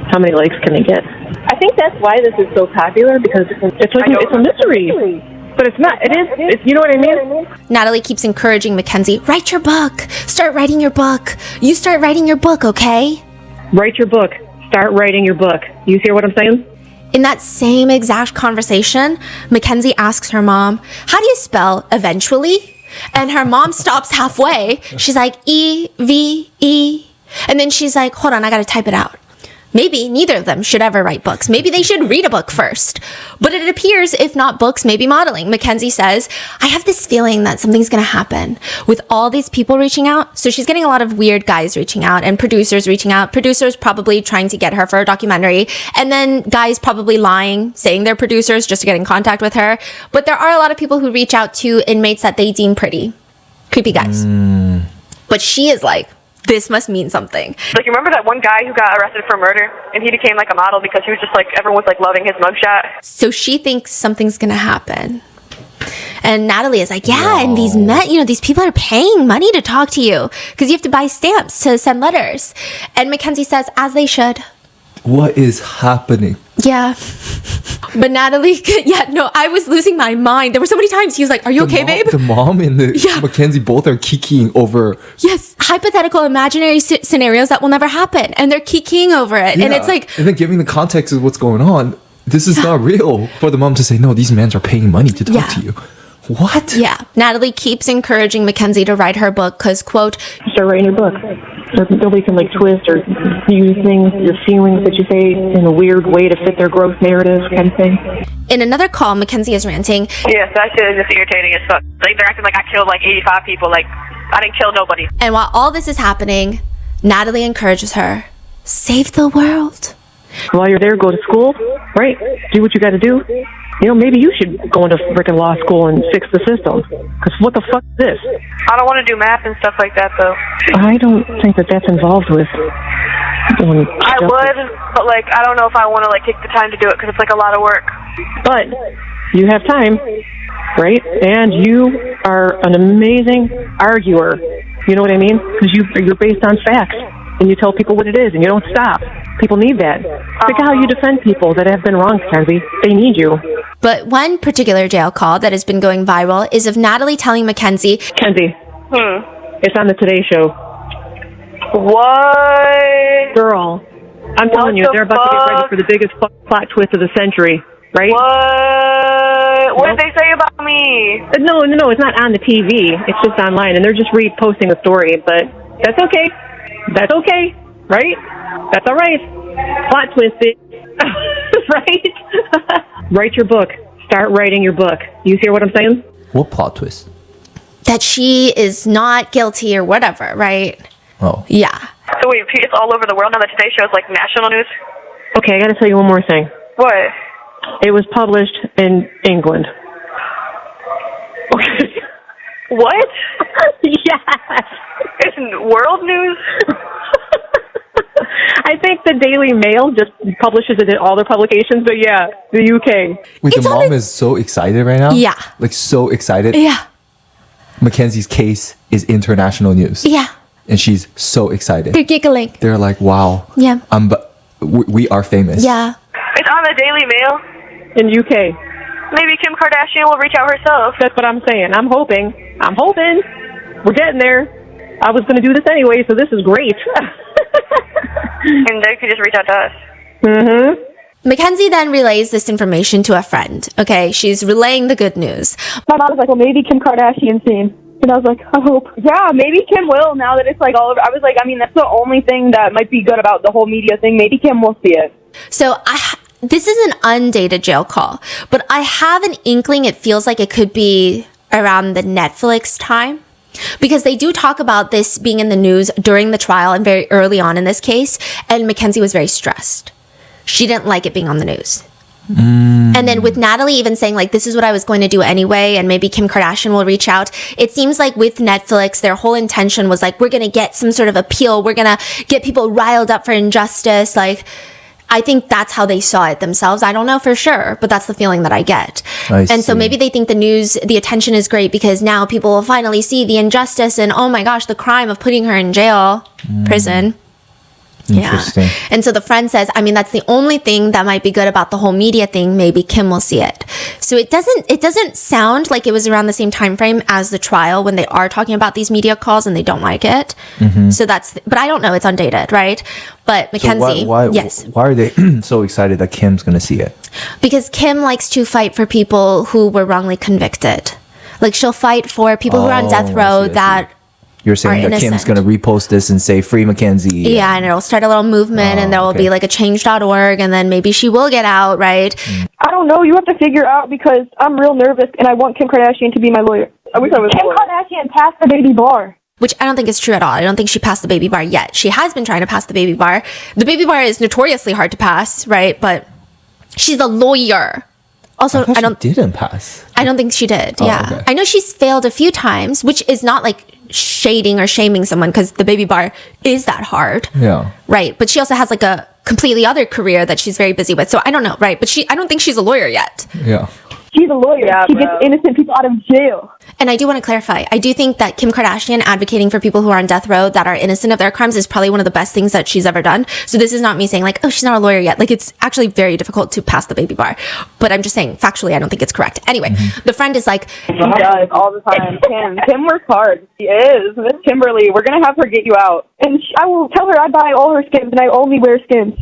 Speaker 8: How many likes can they get?
Speaker 10: I think that's why this is so popular, because
Speaker 8: it's a mystery. But it's not. It's you know what I mean?
Speaker 1: Natalie keeps encouraging Mackenzie, write your book. Start writing your book. You start writing your book, okay?
Speaker 8: Write your book. Start writing your book. You hear what I'm saying?
Speaker 1: In that same exact conversation, Mackenzie asks her mom, how do you spell eventually? And her mom stops halfway. She's like, E-V-E. And then she's like, hold on, I gotta type it out. Maybe neither of them should ever write books. Maybe they should read a book first. But it appears, if not books, maybe modeling. Mackenzie says, I have this feeling that something's going to happen with all these people reaching out. So she's getting a lot of weird guys reaching out and producers reaching out. Producers probably trying to get her for a documentary. And then guys probably lying, saying they're producers just to get in contact with her. But there are a lot of people who reach out to inmates that they deem pretty. Creepy guys. But she is like, this must mean something.
Speaker 11: Like, you remember that one guy who got arrested for murder and he became like a model because he was just like, everyone was like loving his mugshot?
Speaker 1: So she thinks something's gonna happen. And Natalie is like, yeah, and these men, these people are paying money to talk to you because you have to buy stamps to send letters. And Mackenzie says, as they should.
Speaker 3: What is happening?
Speaker 1: Yeah. But Natalie, I was losing my mind. There were so many times he was like, are you okay, babe?
Speaker 3: The mom and Mackenzie both are kikiing over.
Speaker 1: Yes, hypothetical imaginary scenarios that will never happen. And they're kikiing over it.
Speaker 3: Yeah.
Speaker 1: And it's like...
Speaker 3: And then giving the context of what's going on, this is not real. For the mom to say, no, these men are paying money to talk to you. What?
Speaker 1: Yeah. Natalie keeps encouraging Mackenzie to write her book because, quote,
Speaker 8: start writing your book. Nobody can twist or use things, your feelings that you say in a weird way to fit their growth narrative kind of thing.
Speaker 1: In another call, Mackenzie is ranting.
Speaker 11: Yes, that shit is just irritating as fuck. Like, they're acting like I killed 85 people. Like, I didn't kill nobody.
Speaker 1: And while all this is happening, Natalie encourages her, save the world.
Speaker 8: While you're there, go to school, right? Do what you got to do. Maybe you should go into freaking law school and fix the system. Because what the fuck is this?
Speaker 11: I don't want to do math and stuff like that, though.
Speaker 8: I don't think that's involved with doing
Speaker 11: I would, but, I don't know if I want to, take the time to do it because it's, a lot of work.
Speaker 8: But you have time, right? And you are an amazing arguer. You know what I mean? Because you're based on facts. And you tell people what it is, and you don't stop. People need that. Think of how you defend people that have been wrong, Kenzie. They need you.
Speaker 1: But one particular jail call that has been going viral is of Natalie telling Mackenzie,
Speaker 8: Kenzie, it's on the Today Show.
Speaker 11: What?
Speaker 8: Girl, I'm telling you, they're about to get ready for the biggest plot twist of the century, right?
Speaker 11: What? What did they say about me?
Speaker 8: No, it's not on the TV. It's just online, and they're just reposting the story, but that's okay. That's okay, right? That's all right. Plot twisted, right? Write your book. Start writing your book. You hear what I'm saying?
Speaker 3: What plot twist?
Speaker 1: That she is not guilty or whatever, right?
Speaker 3: Oh.
Speaker 1: Yeah.
Speaker 11: So wait, it's all over the world now. The Today Show is national news?
Speaker 8: Okay, I gotta tell you one more thing.
Speaker 11: What?
Speaker 8: It was published in England.
Speaker 11: Okay. What?
Speaker 8: Yes.
Speaker 11: It's world news?
Speaker 8: I think the Daily Mail just publishes it in all their publications, but yeah, the UK.
Speaker 3: Wait, the mom is so excited right now?
Speaker 1: Yeah.
Speaker 3: So excited?
Speaker 1: Yeah.
Speaker 3: Mackenzie's case is international news.
Speaker 1: Yeah.
Speaker 3: And she's so excited.
Speaker 1: They're giggling.
Speaker 3: They're like, wow.
Speaker 1: Yeah.
Speaker 3: We are famous.
Speaker 1: Yeah.
Speaker 11: It's on the Daily Mail?
Speaker 8: In UK.
Speaker 11: Maybe Kim Kardashian will reach out herself.
Speaker 8: That's what I'm saying. I'm hoping. We're getting there. I was going to do this anyway, so this is great.
Speaker 11: And they could just reach out to us.
Speaker 8: Mm-hmm.
Speaker 1: Mackenzie then relays this information to a friend. Okay, she's relaying the good news.
Speaker 10: My mom was like, well, maybe Kim Kardashian's seen. And I was like, I hope. Yeah, maybe Kim will now that it's like all over. I was like, I mean, that's the only thing that might be good about the whole media thing. Maybe Kim will see it.
Speaker 1: So this is an undated jail call, but I have an inkling it feels like it could be around the Netflix time. Because they do talk about this being in the news during the trial and very early on in this case, and Mackenzie was very stressed. She didn't like it being on the news. And then with Natalie even saying like, this is what I was going to do anyway, and maybe Kim Kardashian will reach out. It seems like with Netflix, their whole intention was like, we're going to get some sort of appeal. We're going to get people riled up for injustice. Like, I think that's how they saw it themselves. I don't know for sure, but that's the feeling that I get. And so maybe they think the news, the attention is great because now people will finally see the injustice and, oh my gosh, the crime of putting her in jail, prison.
Speaker 3: Interesting.
Speaker 1: Yeah. And so the friend says, I mean, that's the only thing that might be good about the whole media thing. Maybe Kim will see it. So it doesn't sound like it was around the same time frame as the trial when they are talking about these media calls and they don't like it. So but I don't know. It's undated, right? But Mackenzie,
Speaker 3: so
Speaker 1: yes.
Speaker 3: Why are they so excited that Kim's going to see it?
Speaker 1: Because Kim likes to fight for people who were wrongly convicted. Like she'll fight for people who are on death row that
Speaker 3: you're saying that Kim's going to repost this and say free Mackenzie.
Speaker 1: Yeah, and it'll start a little movement and there will be like a change.org and then maybe she will get out, right?
Speaker 10: I don't know. You have to figure out because I'm real nervous and I want Kim Kardashian to be my lawyer. I wish I was Kim Kardashian passed the baby bar.
Speaker 1: Which I don't think is true at all. I don't think she passed the baby bar yet. She has been trying to pass the baby bar. The baby bar is notoriously hard to pass, right? But she's a lawyer. Also,
Speaker 3: I don't didn't pass.
Speaker 1: I don't think she did. Yeah.
Speaker 3: Okay.
Speaker 1: I know she's failed a few times, which is not like shading or shaming someone because the baby bar is that hard.
Speaker 3: Yeah.
Speaker 1: Right. But she also has like a completely other career that she's very busy with. So I don't know. Right. But I don't think she's a lawyer yet.
Speaker 3: Yeah.
Speaker 10: She's a lawyer. She gets innocent people out of jail.
Speaker 1: And I do want to clarify. I do think that Kim Kardashian advocating for people who are on death row that are innocent of their crimes is probably one of the best things that she's ever done. So this is not me saying like, oh, she's not a lawyer yet. Like it's actually very difficult to pass the baby bar. But I'm just saying factually, I don't think it's correct. Anyway, the friend is like,
Speaker 10: She does all the time. Kim works hard. She is. Miss Kimberly, we're going to have her get you out. And I will tell her I buy all her Skims and I only wear Skims.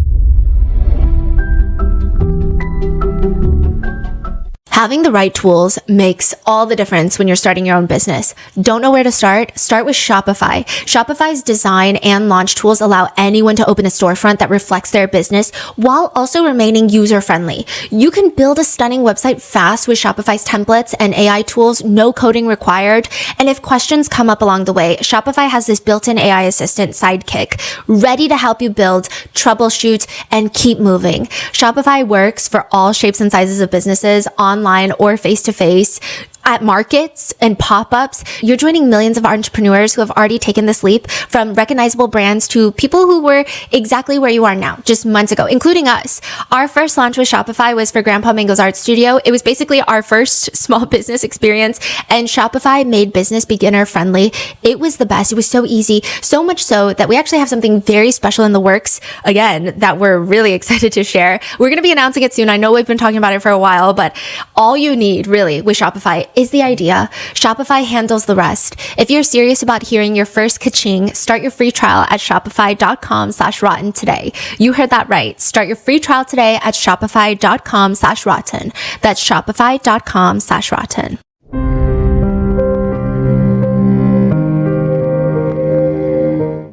Speaker 1: having the right tools makes all the difference when you're starting your own business. Don't know where to start? Start with Shopify. Shopify's design and launch tools allow anyone to open a storefront that reflects their business while also remaining user-friendly. You can build a stunning website fast with Shopify's templates and AI tools, no coding required. And if questions come up along the way, Shopify has this built-in AI assistant Sidekick, ready to help you build, troubleshoot, and keep moving. Shopify works for all shapes and sizes of businesses, online or face-to-face, at markets and pop-ups. You're joining millions of entrepreneurs who have already taken this leap, from recognizable brands to people who were exactly where you are now, just months ago, including us. Our first launch with Shopify was for Grandpa Mango's art studio. It was basically our first small business experience, and Shopify made business beginner friendly. It was the best. It was so easy, so much so that we actually have something very special in the works, again, that we're really excited to share. We're going to be announcing it soon. I know we've been talking about it for a while, but all you need really with Shopify is the idea. Shopify handles the rest. If you're serious about hearing your first ka-ching, start your free trial at shopify.com/rotten today. You heard that right. Start your free trial today at shopify.com/rotten. That's shopify.com/rotten.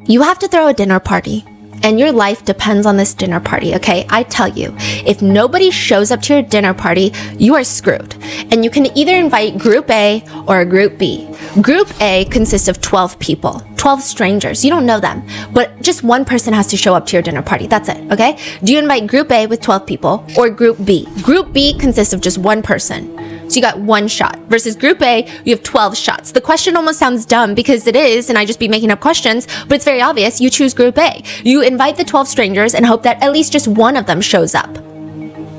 Speaker 1: You have to throw a dinner party. And your life depends on this dinner party, okay? I tell you, if nobody shows up to your dinner party, you are screwed. And you can either invite Group A or Group B. Group A consists of 12 people, 12 strangers. You don't know them, but just one person has to show up to your dinner party. That's it, okay? Do you invite Group A with 12 people or Group B? Group B consists of just one person. So you got one shot versus Group A, you have 12 shots. The question almost sounds dumb because it is, and I just be making up questions, but it's very obvious. You choose Group A. You invite the 12 strangers and hope that at least just one of them shows up.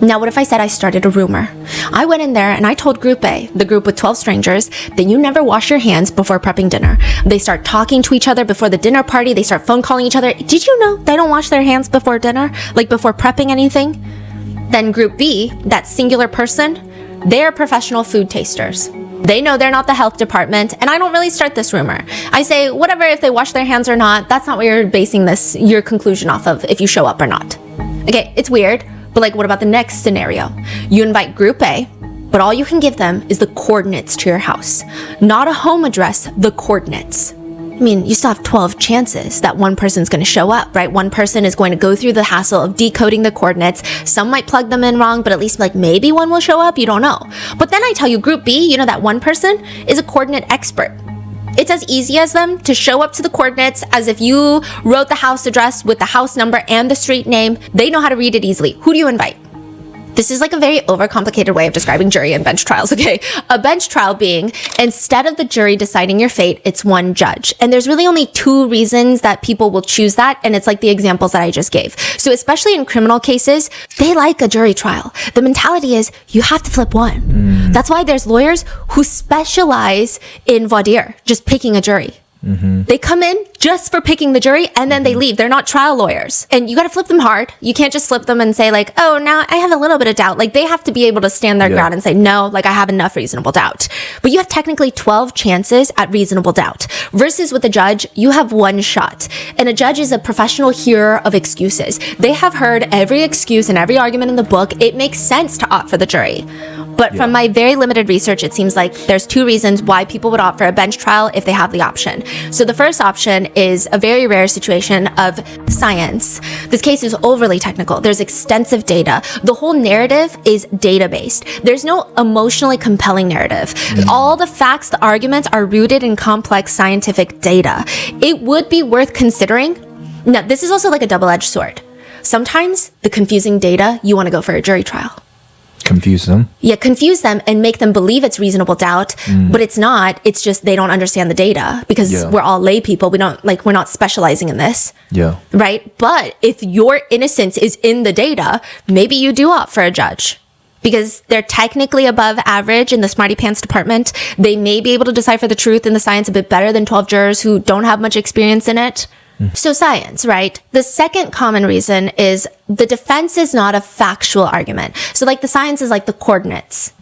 Speaker 1: Now, what if I said I started a rumor? I went in there and I told Group A, the group with 12 strangers, that you never wash your hands before prepping dinner. They start talking to each other before the dinner party. They start phone calling each other. Did you know they don't wash their hands before dinner? Like before prepping anything? Then Group B, that singular person, they're professional food tasters. They know they're not the health department, and I don't really start this rumor. I say, whatever, if they wash their hands or not, that's not what you're basing your conclusion off of, if you show up or not. Okay, it's weird, But like, what about the next scenario? You invite group A, but all you can give them is the coordinates to your house. Not a home address, the coordinates. I mean, you still have 12 chances that one person's going to show up, right? One person is going to go through the hassle of decoding the coordinates. Some might plug them in wrong, but at least like maybe one will show up. You don't know. But then I tell you, group B, you know, that one person is a coordinate expert. It's as easy as them to show up to the coordinates as if you wrote the house address with the house number and the street name. They know how to read it easily. Who do you invite? This is like a very overcomplicated way of describing jury and bench trials, okay? A bench trial being, instead of the jury deciding your fate, it's one judge. And there's really only two reasons that people will choose that, and it's like the examples that I just gave. So especially in criminal cases, they like a jury trial. The mentality is, you have to flip one. That's why there's lawyers who specialize in voir dire, just picking a jury. They come in just for picking the jury and then they leave. They're not trial lawyers. And you got to flip them hard. You can't just flip them and say like, oh, now I have a little bit of doubt. Like they have to be able to stand their ground and say, no, like I have enough reasonable doubt. But you have technically 12 chances at reasonable doubt versus with a judge, you have one shot. And a judge is a professional hearer of excuses. They have heard every excuse and every argument in the book. It makes sense to opt for the jury. But from my very limited research, it seems like there's two reasons why people would opt for a bench trial if they have the option. So the first option is a very rare situation of science. This case is overly technical. There's extensive data. The whole narrative is data-based. There's no emotionally compelling narrative. All the facts, the arguments are rooted in complex scientific data. It would be worth considering. Now, this is also like a double-edged sword. Sometimes the confusing data, you want to go for a jury trial.
Speaker 3: Confuse them?
Speaker 1: Yeah, confuse them and make them believe it's reasonable doubt, but it's not. It's just they don't understand the data because we're all lay people. We're not specializing in this.
Speaker 3: Yeah.
Speaker 1: Right? But if your innocence is in the data, maybe you do opt for a judge. Because they're technically above average in the smarty pants department. They may be able to decipher the truth in the science a bit better than 12 jurors who don't have much experience in it. So science, right? The second common reason is the defense is not a factual argument. So like the science is like the coordinates.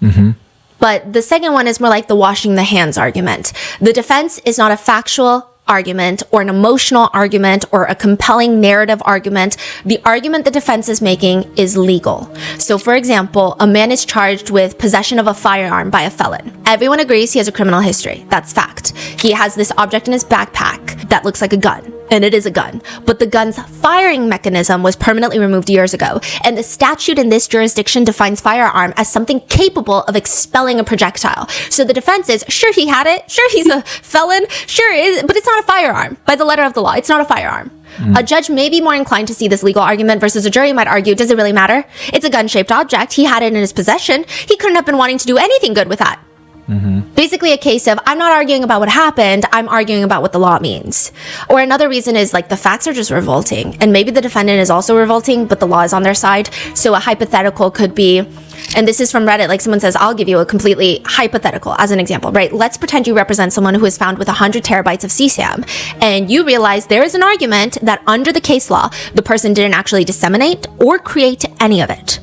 Speaker 1: But the second one is more like the washing the hands argument. The defense is not a factual argument or an emotional argument or a compelling narrative argument. The argument the defense is making is legal. So for example, a man is charged with possession of a firearm by a felon. Everyone agrees he has a criminal history. That's fact. He has this object in his backpack that looks like a gun. And it is a gun. But the gun's firing mechanism was permanently removed years ago. And the statute in this jurisdiction defines firearm as something capable of expelling a projectile. So the defense is, sure he had it, sure he's a felon, sure is, but it's not a firearm. By the letter of the law, it's not a firearm. A judge may be more inclined to see this legal argument versus a jury might argue, does it really matter? It's a gun-shaped object. He had it in his possession. He couldn't have been wanting to do anything good with that. Basically a case of, I'm not arguing about what happened, I'm arguing about what the law means. Or another reason is like the facts are just revolting. And maybe the defendant is also revolting, but the law is on their side. So a hypothetical could be, and this is from Reddit, like someone says, I'll give you a completely hypothetical as an example, right? Let's pretend you represent someone who is found with 100 terabytes of CSAM. And you realize there is an argument that under the case law, the person didn't actually disseminate or create any of it.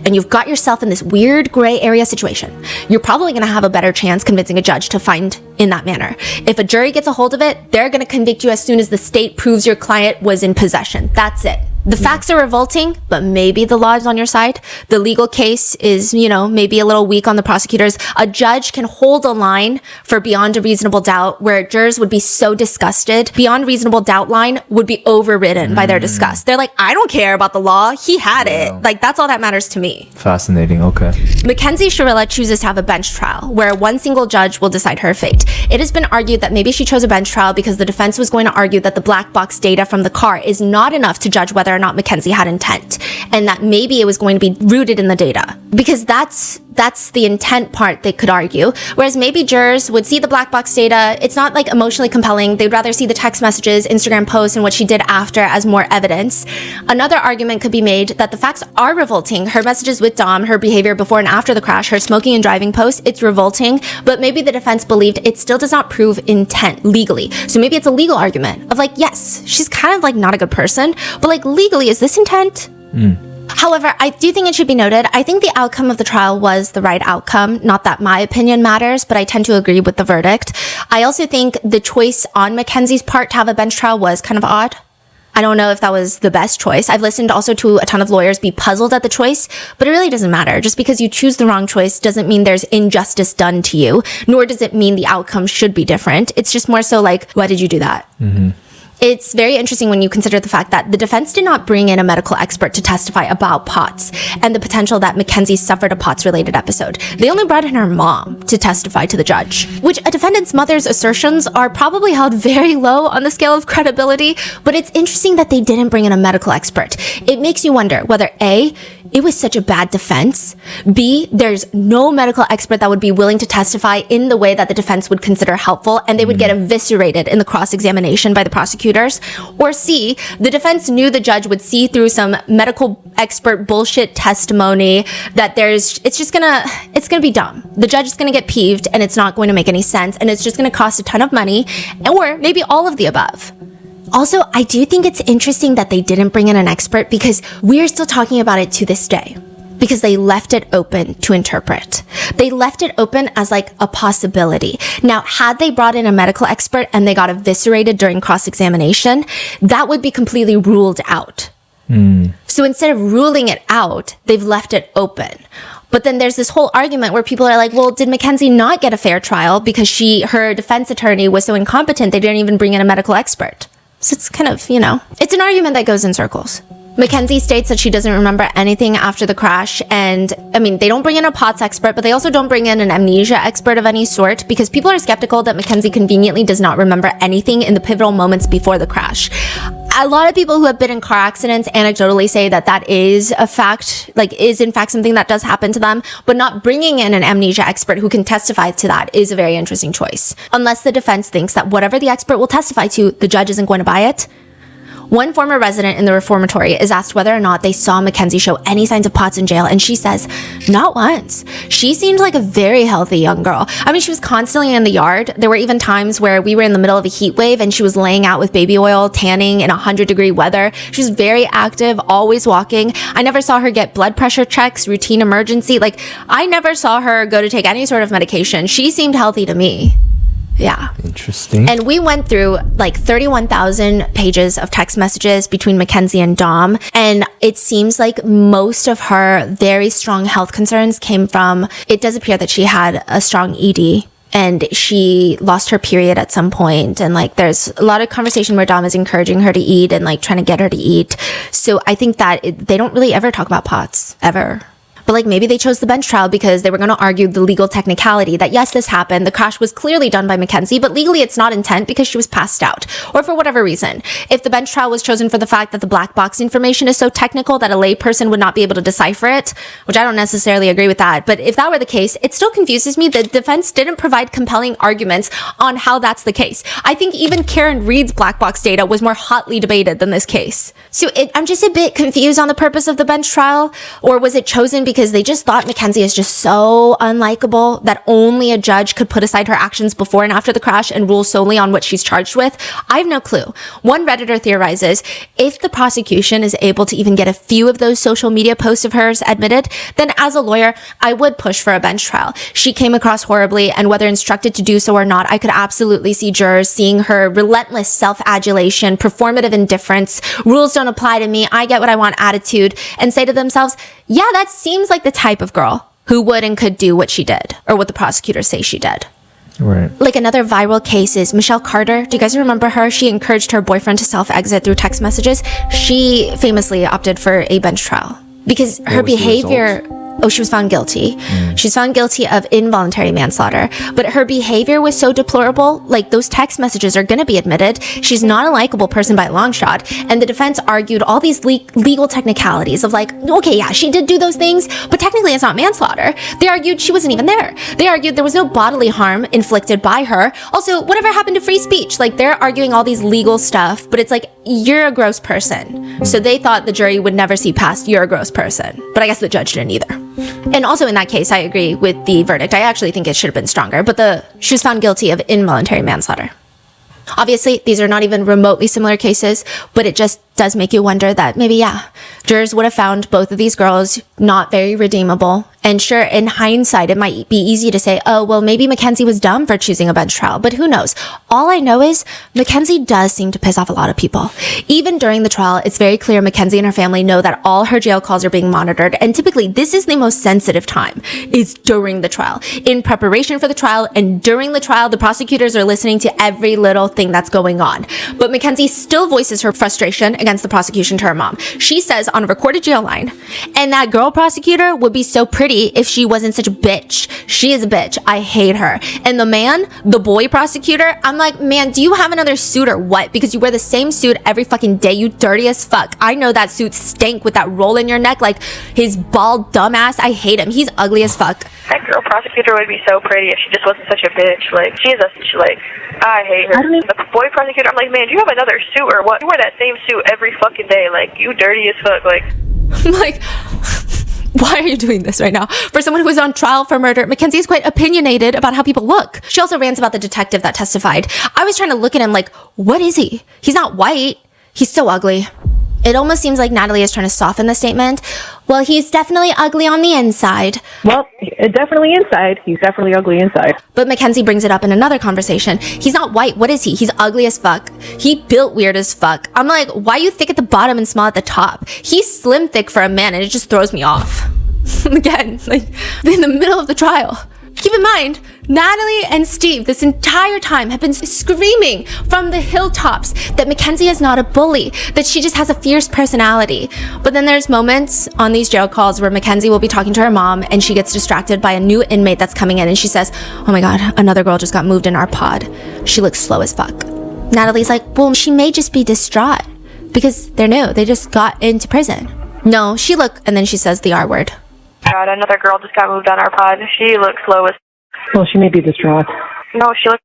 Speaker 1: And you've got yourself in this weird gray area situation. You're probably going to have a better chance convincing a judge to find in that manner. If a jury gets a hold of it, they're going to convict you as soon as the state proves your client was in possession. That's it. The facts are revolting, but maybe the law is on your side. The legal case is, maybe a little weak on the prosecutors. A judge can hold a line for beyond a reasonable doubt where jurors would be so disgusted. Beyond reasonable doubt line would be overridden by their disgust. They're like, I don't care about the law. He had it. Like, that's all that matters to me.
Speaker 3: Fascinating. Okay.
Speaker 1: Mackenzie Shirilla chooses to have a bench trial where one single judge will decide her fate. It has been argued that maybe she chose a bench trial because the defense was going to argue that the black box data from the car is not enough to judge whether or not Mackenzie had intent, and that maybe it was going to be rooted in the data, because that's the intent part they could argue. Whereas maybe jurors would see the black box data, it's not like emotionally compelling, they'd rather see the text messages, Instagram posts, and what she did after as more evidence. Another argument could be made that the facts are revolting. Her messages with Dom, her behavior before and after the crash, her smoking and driving posts, it's revolting, but maybe the defense believed it still does not prove intent legally. So maybe it's a legal argument of like, yes, she's kind of like not a good person, but like legally, is this intent? However, I do think it should be noted, I think the outcome of the trial was the right outcome. Not that my opinion matters, but I tend to agree with the verdict. I also think the choice on Mackenzie's part to have a bench trial was kind of odd. I don't know if that was the best choice. I've listened also to a ton of lawyers be puzzled at the choice, but it really doesn't matter. Just because you choose the wrong choice doesn't mean there's injustice done to you, nor does it mean the outcome should be different. It's just more so like, why did you do that? It's very interesting when you consider the fact that the defense did not bring in a medical expert to testify about POTS and the potential that Mackenzie suffered a POTS-related episode. They only brought in her mom to testify to the judge, which a defendant's mother's assertions are probably held very low on the scale of credibility, but it's interesting that they didn't bring in a medical expert. It makes you wonder whether A, it was such a bad defense, B, there's no medical expert that would be willing to testify in the way that the defense would consider helpful, and they would get eviscerated in the cross-examination by the prosecutors, or C, the defense knew the judge would see through some medical expert bullshit testimony that it's gonna be dumb. The judge is gonna get peeved and it's not going to make any sense and it's just gonna cost a ton of money, or maybe all of the above. Also, I do think it's interesting that they didn't bring in an expert because we're still talking about it to this day. Because they left it open to interpret. They left it open as like a possibility. Now, had they brought in a medical expert and they got eviscerated during cross-examination, that would be completely ruled out. So instead of ruling it out, they've left it open. But then there's this whole argument where people are like, well, did Mackenzie not get a fair trial because her defense attorney was so incompetent they didn't even bring in a medical expert? So it's kind of, it's an argument that goes in circles. Mackenzie states that she doesn't remember anything after the crash, and they don't bring in a POTS expert, but they also don't bring in an amnesia expert of any sort because people are skeptical that Mackenzie conveniently does not remember anything in the pivotal moments before the crash. A lot of people who have been in car accidents anecdotally say that is a fact, is in fact something that does happen to them, but not bringing in an amnesia expert who can testify to that is a very interesting choice. Unless the defense thinks that whatever the expert will testify to, the judge isn't going to buy it. One former resident in the reformatory is asked whether or not they saw Mackenzie show any signs of POTS in jail, and she says, not once. She seemed like a very healthy young girl. She was constantly in the yard. There were even times where we were in the middle of a heat wave and she was laying out with baby oil, tanning in 100-degree weather. She was very active, always walking. I never saw her get blood pressure checks, routine emergency. I never saw her go to take any sort of medication. She seemed healthy to me. Yeah.
Speaker 3: Interesting.
Speaker 1: And we went through 31,000 pages of text messages between Mackenzie and Dom. And it seems like most of her very strong health concerns came from, it does appear that she had a strong ED. And she lost her period at some point. And there's a lot of conversation where Dom is encouraging her to eat and trying to get her to eat. So I think that they don't really ever talk about POTS, ever. But maybe they chose the bench trial because they were going to argue the legal technicality that yes, this happened. The crash was clearly done by Mackenzie, but legally it's not intent because she was passed out or for whatever reason. If the bench trial was chosen for the fact that the black box information is so technical that a layperson would not be able to decipher it, which I don't necessarily agree with that. But if that were the case, it still confuses me that the defense didn't provide compelling arguments on how that's the case. I think even Karen Reed's black box data was more hotly debated than this case. So I'm just a bit confused on the purpose of the bench trial, or was it chosen because they just thought Mackenzie is just so unlikable that only a judge could put aside her actions before and after the crash and rule solely on what she's charged with? I have no clue. One Redditor theorizes, if the prosecution is able to even get a few of those social media posts of hers admitted, then as a lawyer, I would push for a bench trial. She came across horribly, and whether instructed to do so or not, I could absolutely see jurors seeing her relentless self-adulation, performative indifference, rules don't apply to me, I get what I want attitude, and say to themselves, yeah, that seems like the type of girl who would and could do what she did, or what the prosecutors say she did.
Speaker 3: Right.
Speaker 1: Another viral case is Michelle Carter. Do you guys remember her? She encouraged her boyfriend to self-exit through text messages. She famously opted for a bench trial because her behavior... she was found guilty. She's found guilty of involuntary manslaughter, but her behavior was so deplorable. Those text messages are going to be admitted. She's not a likable person by a long shot. And the defense argued all these legal technicalities of okay, yeah, she did do those things, but technically it's not manslaughter. They argued she wasn't even there. They argued there was no bodily harm inflicted by her. Also, whatever happened to free speech? They're arguing all these legal stuff, but it's you're a gross person. So they thought the jury would never see past you're a gross person. But I guess the judge didn't either. And also in that case, I agree with the verdict. I actually think it should have been stronger, but she was found guilty of involuntary manslaughter. Obviously, these are not even remotely similar cases, but it just does make you wonder that maybe, Jurors would have found both of these girls not very redeemable. And sure, in hindsight, it might be easy to say, oh, well, maybe Mackenzie was dumb for choosing a bench trial, but who knows? All I know is Mackenzie does seem to piss off a lot of people. Even during the trial, it's very clear Mackenzie and her family know that all her jail calls are being monitored. And typically, this is the most sensitive time, is during the trial. In preparation for the trial and during the trial, the prosecutors are listening to every little thing that's going on. But Mackenzie still voices her frustration against the prosecution to her mom. She says on a recorded jail line, and that girl prosecutor would be so pretty if she wasn't such a bitch. She is a bitch. I hate her. And the man, the boy prosecutor, I'm like, man, do you have another suit or what? Because you wear the same suit every fucking day, you dirty as fuck. I know that suit stank with that roll in your neck, like his bald dumbass. I hate him. He's ugly as fuck.
Speaker 11: That girl prosecutor would be so pretty if she just wasn't such a bitch. Like, she is a bitch. Like, I hate her. The boy prosecutor, I'm like, man, do you have another suit or what? You wear that same suit every fucking day. Like, you dirty as fuck. Like,
Speaker 1: I'm like, why are you doing this right now? For someone who was on trial for murder, Mackenzie is quite opinionated about how people look. She also rants about the detective that testified. I was trying to look at him like, what is he? He's not white. He's so ugly. It almost seems like Natalie is trying to soften the statement. Well, he's definitely ugly on the inside.
Speaker 8: Well, definitely inside. He's definitely ugly inside.
Speaker 1: But Mackenzie brings it up in another conversation. He's not white. What is he? He's ugly as fuck. He built weird as fuck. I'm like, why are you thick at the bottom and small at the top? He's slim thick for a man, and it just throws me off. Again, like, in the middle of the trial. Keep in mind, Natalie and Steve this entire time have been screaming from the hilltops that Mackenzie is not a bully, that she just has a fierce personality. But then there's moments on these jail calls where Mackenzie will be talking to her mom and she gets distracted by a new inmate that's coming in and she says, oh my God, another girl just got moved in our pod. She looks slow as fuck. Natalie's like, well, she may just be distraught because they're new. They just got into prison. No, and then she says the R word.
Speaker 11: God, another girl just got moved on our pod. She looks slow as...
Speaker 8: Well, she may be distraught.
Speaker 11: No, she looks...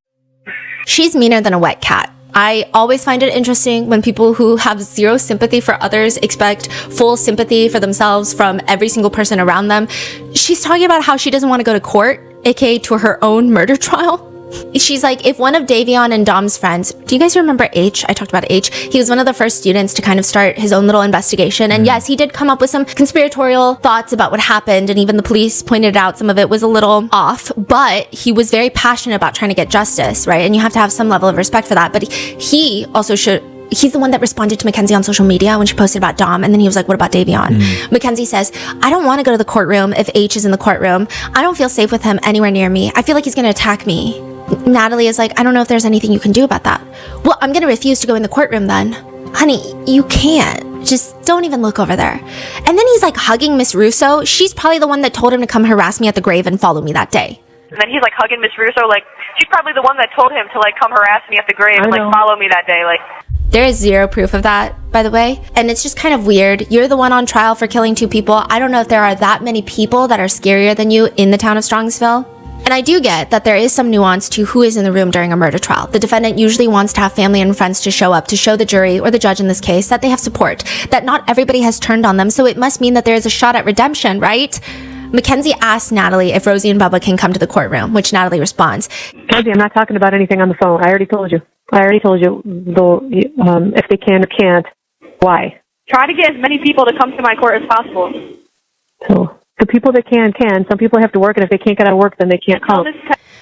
Speaker 1: She's meaner than a wet cat. I always find it interesting when people who have zero sympathy for others expect full sympathy for themselves from every single person around them. She's talking about how she doesn't want to go to court, aka to her own murder trial. She's like, if one of Davion and Dom's friends, do you guys remember H? I talked about H. He was one of the first students to kind of start his own little investigation. And yes, he did come up with some conspiratorial thoughts about what happened. And even the police pointed out some of it was a little off. But he was very passionate about trying to get justice, right? And you have to have some level of respect for that. But he also should... He's the one that responded to Mackenzie on social media when she posted about Dom. And then he was like, what about Davion? Mackenzie says, I don't want to go to the courtroom if H is in the courtroom. I don't feel safe with him anywhere near me. I feel like he's going to attack me. Natalie is like, I don't know if there's anything you can do about that. Well, I'm going to refuse to go in the courtroom then. Honey, you can't. Just don't even look over there. And then he's like hugging Miss Russo. She's probably the one that told him to come harass me at the grave and follow me that day.
Speaker 11: And then he's like hugging Miss Russo. Like, she's probably the one that told him to like come harass me at the grave and like follow me that day. Like,
Speaker 1: there is zero proof of that, by the way. And it's just kind of weird. You're the one on trial for killing 2 people. I don't know if there are that many people that are scarier than you in the town of Strongsville. And I do get that there is some nuance to who is in the room during a murder trial. The defendant usually wants to have family and friends to show up to show the jury or the judge in this case that they have support, that not everybody has turned on them. So it must mean that there is a shot at redemption, right? Mackenzie asks Natalie if Rosie and Bubba can come to the courtroom, which Natalie responds.
Speaker 8: Rosie, I'm not talking about anything on the phone. I already told you. If they can or can't. Why?
Speaker 11: try to get as many people to come to my court as possible.
Speaker 8: So the people that can. Some people have to work, and if they can't get out of work, then they can't come.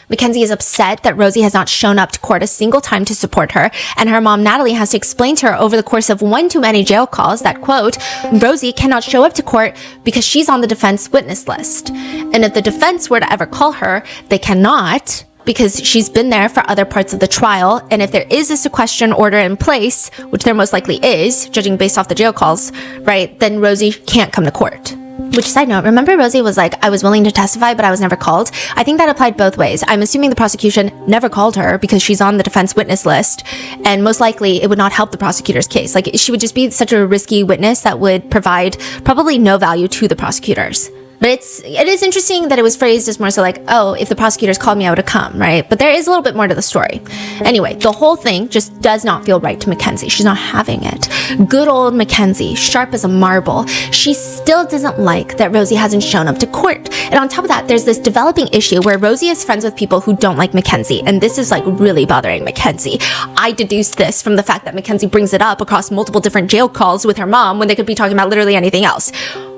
Speaker 1: Mackenzie is upset that Rosie has not shown up to court a single time to support her, and her mom Natalie has to explain to her over the course of one too many jail calls that, quote, Rosie cannot show up to court because she's on the defense witness list. And if the defense were to ever call her, they cannot, because she's been there for other parts of the trial, and if there is a sequestration order in place, which there most likely is, judging based off the jail calls, right, then Rosie can't come to court. Which, side note, remember Rosie was like, I was willing to testify, but I was never called? I think that applied both ways. I'm assuming the prosecution never called her because she's on the defense witness list, and most likely it would not help the prosecutor's case. Like, she would just be such a risky witness that would provide probably no value to the prosecutors. But it is interesting that it was phrased as more so like, oh, if the prosecutors called me, I would have come, right? But there is a little bit more to the story. Anyway, the whole thing just does not feel right to Mackenzie. She's not having it. Good old Mackenzie, sharp as a marble. She still doesn't like that Rosie hasn't shown up to court. And on top of that, there's this developing issue where Rosie is friends with people who don't like Mackenzie. And this is like really bothering Mackenzie. I deduced this from the fact that Mackenzie brings it up across multiple different jail calls with her mom when they could be talking about literally anything else.